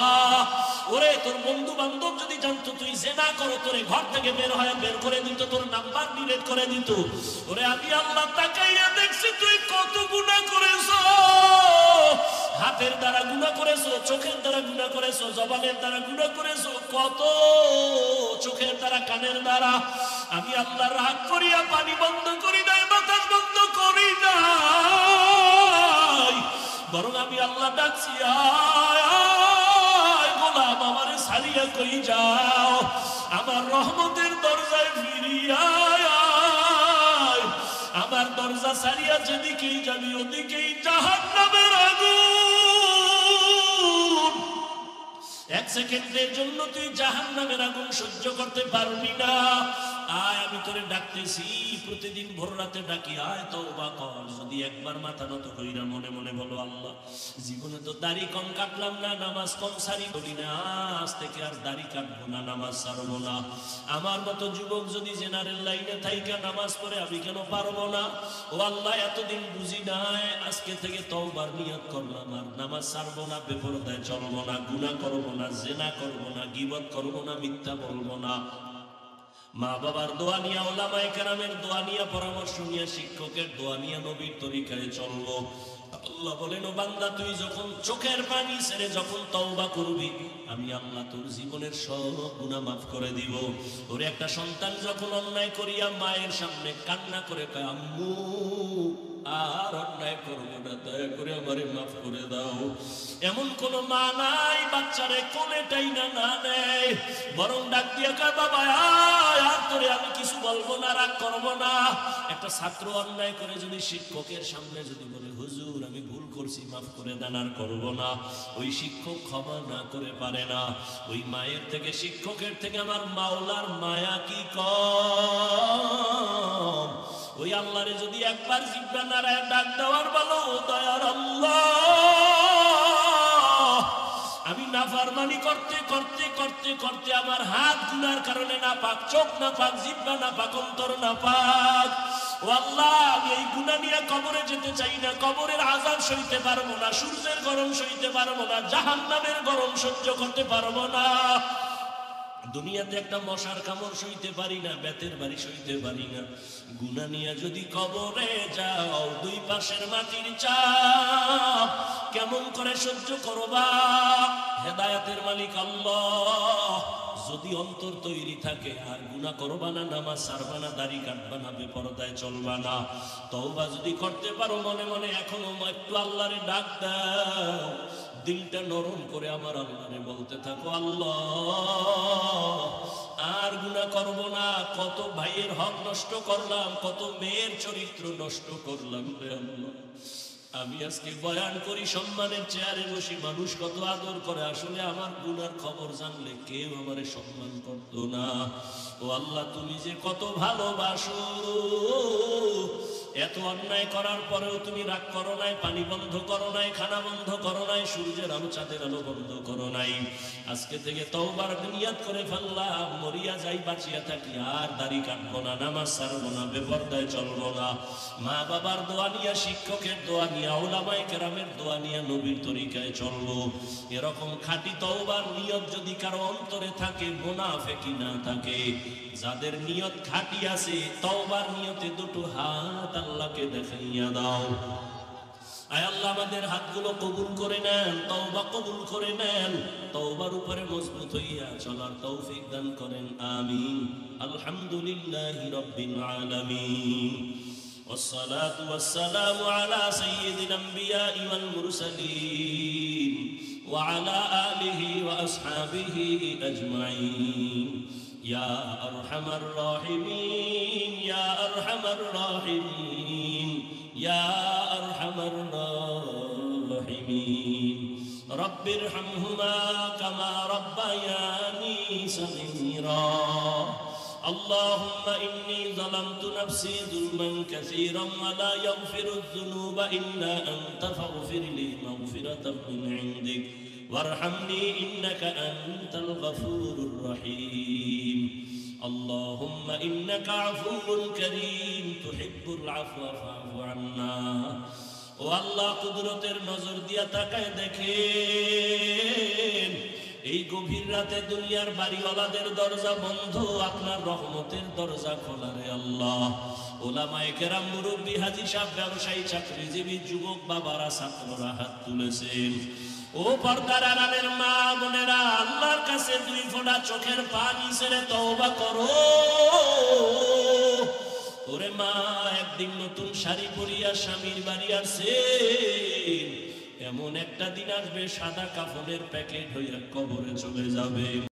ওরে তোর বন্ধু বান্ধব যদি জানতো তুই জেনা করো, তোরে ঘর থেকে বের করে দিত, তোর নাম্বার ডিলিট করে দিত। ওরে আমি আল্লাহ তাকাইয়া দেখছি তুই কত গুনাহ করেছো। হাতের দ্বারা গুনাহ করেছো, চোখের দ্বারা গুনাহ করেছো, জবানের দ্বারা গুনাহ করেছো, কত চোখের দ্বারা, কানের দ্বারা। আমি আল্লাহ রাগ করিয়া পানি বন্ধ করি নাই, বাতাস বন্ধ করি নাই, বরং আমি আল্লাহ ডাকছি, আয় গোলাম, আমারে ছাড়িয়া কই যাও, আমার রহমতের দরজায় ফিরিয়া আয়। আমার দরজা ছাড়িয়া যেদিকেই যাবি ওদিকেই জাহান্নামের আগুন। এক সেকেন্ডের জন্য তুই জাহান্নামের আগুন সহ্য করতে পারবি না। আয়, আমি তোরে ডাকতেছি, প্রতিদিন ভোর রাতে ডাকি, আয় তওবা কর। যদি একবার মাথা নত কইরা মনে মনে বলো, আল্লাহ জীবনে তো দাড়ি কম কাটলাম না, নামাজ কম সারি বলি না, আজ থেকে আর দাড়ি কাটবো না, নামাজ ছাড়বো না। আমার মতো যুবক যদি জেনারেল লাইনে থাইকা নামাজ পড়ে, আমি কেন পারবো না? ও আল্লাহ, এতদিন বুঝি নাই, আজকে থেকে তওবার নিয়ত করলাম, আর নামাজ ছাড়বো না, বেপরদায় চলবো না, গুনাহ করবো না, জেনা করবো না, গীবত করবো না, মিথ্যা বলবো না। মা বাবার দোয়া নিয়ে, ওলামায়ে কেরামের দোয়া নিয়ে, পরামর্শ নিয়ে, শিক্ষকের দোয়া নিয়ে নবীর তরিকায় চলবো। আল্লাহ বলেন, ও বান্দা, তুই যখন চোখের পানি ছেড়ে যখন তওবা করবি, আমি আল্লাহ তোর জীবনের সব গুনাহ মাফ করে দিব। ওর একটা সন্তান যখন অন্যায় করিয়া মায়ের সামনে কান্না করে কয়, আম্মু আর অন্যায় করবো না, দয়া করে আমারে মাফ করে দাও, এমন কোন মা নাই বাচ্চারে কোলেটাই না নেয়, বরং ডাক দিয়ে কয়, বাবা আয়, আর তোরে আমি কিছু বলবো না, রাগ করবো না। একটা ছাত্র অন্যায় করে যদি শিক্ষকের সামনে যদি বলে, হুজুর আমি ভুল করছি, মাফ করে দেন, আর করবো না, ওই শিক্ষক ক্ষমা না করে পারে না। ওই মায়ের থেকে, শিক্ষকের থেকে আমার মাওলার মায়া কি কম? ওই আল্লাহরে যদি একবার জিব্বা নাড়ায় ডাক দেওয়ার বলো, দয়ার আল্লাহ, আমি নাফরমানি করতে করতে করতে করতে আমার হাত গুনার কারণে নাপাক, চোখ নাপাক, জিব্বা নাপাক, অন্তর নাপাক। ও আল্লাহ, আমি এই গুনাহ নিয়ে কবরে যেতে চাই না, কবরের আযাব সইতে পারবো না, সূর্যের গরম সইতে পারবো না, জাহান্নামের গরম সহ্য করতে পারবো না। দুনিয়াতে একটা মশার কামড় সইতে পারি না, বেতের বাড়ি সইতে পারি না। গুনাহ নিয়ে যদি কবরে যাও, দুই পাশের মাটির চাপ কেমন করে সহ্য করবা? হেদায়েতের মালিক আল্লাহ। যদি অন্তর তৈরি থাকে, আর গুনাহ করবা না, নামাজ ছাড়বা না, দাড়ি কাটবা না, বেপরদায় চলবা না, তওবা যদি করতে পারো মনে মনে, এখনো একটু আল্লাহরে ডাক দাও, দিলটা নরম করে আমার আল্লাহরে বলতে থাকো, আল্লাহ আর গুনাহ করব না। কত ভাইয়ের হক নষ্ট করলাম, কত মেয়ের চরিত্র নষ্ট করলাম রে আল্লাহ। আমি আজকে বয়ান করি, সম্মানের চেয়ারে বসি, মানুষ কত আদর করে, আসলে আমার গুনার খবর জানলে কেউ আমারে সম্মান করতো না। ও আল্লাহ, তুমি যে কত ভালোবাসো, এত অন্যায় করার পরেও তুমি রাগ করো নাই, পানি বন্ধ করো নাই, খানা বন্ধ করো নাই, সূর্যের আলো চাঁদের আলো বন্ধ করো নাই। আজকে থেকে তওবার নিয়ত করে ফেললাম, মরিয়া যাই বাঁচিয়া থাকি, আর দাড়ি কাটবো না, নামাজ ছাড়বো না, বেপরদায় চলবো না। মা বাবার দোয়া নিয়ে, শিক্ষকের দোয়া নিয়ে, উলামায়ে কেরামের দোয়া নিয়ে নবীর তরিকায় চলবো। এরকম খাঁটি তওবার নিয়ত যদি কারো অন্তরে থাকে, মুনাফিকি না থাকে, যাদের নিয়ত খাঁটি আছে, তওবার নিয়তে দুটো হাত আল্লাহকে দেখাইয়া দাও। আয় আল্লাহ আমাদের হাতগুলো কবুল করে নেন, তওবা কবুল করে নেন, তওবার উপরে মজবুত হইয়া চলার তৌফিক দান করেন, আমিন। আলহামদুলিল্লাহি রাব্বিল আলামিন। والصلاة والسلام على سيد الأنبياء والمرسلين وعلى آله وأصحابه أجمعين يا أرحم الراحمين يا أرحم الراحمين يا أرحم الراحمين رب ارحمهما كما ربياني صغيرا اللهم إني ظلمت نفسي ظلما كثيرا ولا يغفر الذنوب إلا أنت فاغفر لي مغفرة من عندك وارحمني إنك أنت الغفور الرحيم اللهم إنك عفو كريم تحب العفو فاعف عنا ও আল্লাহ কুদরতের নজর দিয়া তাকায় দেখেন এই গভীর রাতে দুনিয়ার বাড়িওয়ালাদের দরজা বন্ধ, আপনার রহমতের দরজা খোলা রে আল্লাহ। ওলামায়ে কেরাম, মুরব্বী, হাজী সাহেব, ব্যবসায়ী, চাকরিজীবী, যুবক বাবারা, ছাত্ররা হাত তুলেছেন। ও পর্দার আড়ালের মা বোনেরা, আল্লাহর কাছে দুই ফোঁটা চোখের পানি ছেড়ে তওবা করো। ওরে মা, একদিন নতুন শাড়ি পরিয়া স্বামীর বাড়ি আসছেন, এমন একটা দিন আসবে সাদা কাফনের প্যাকেট হইয়া কবরে চলে যাবে।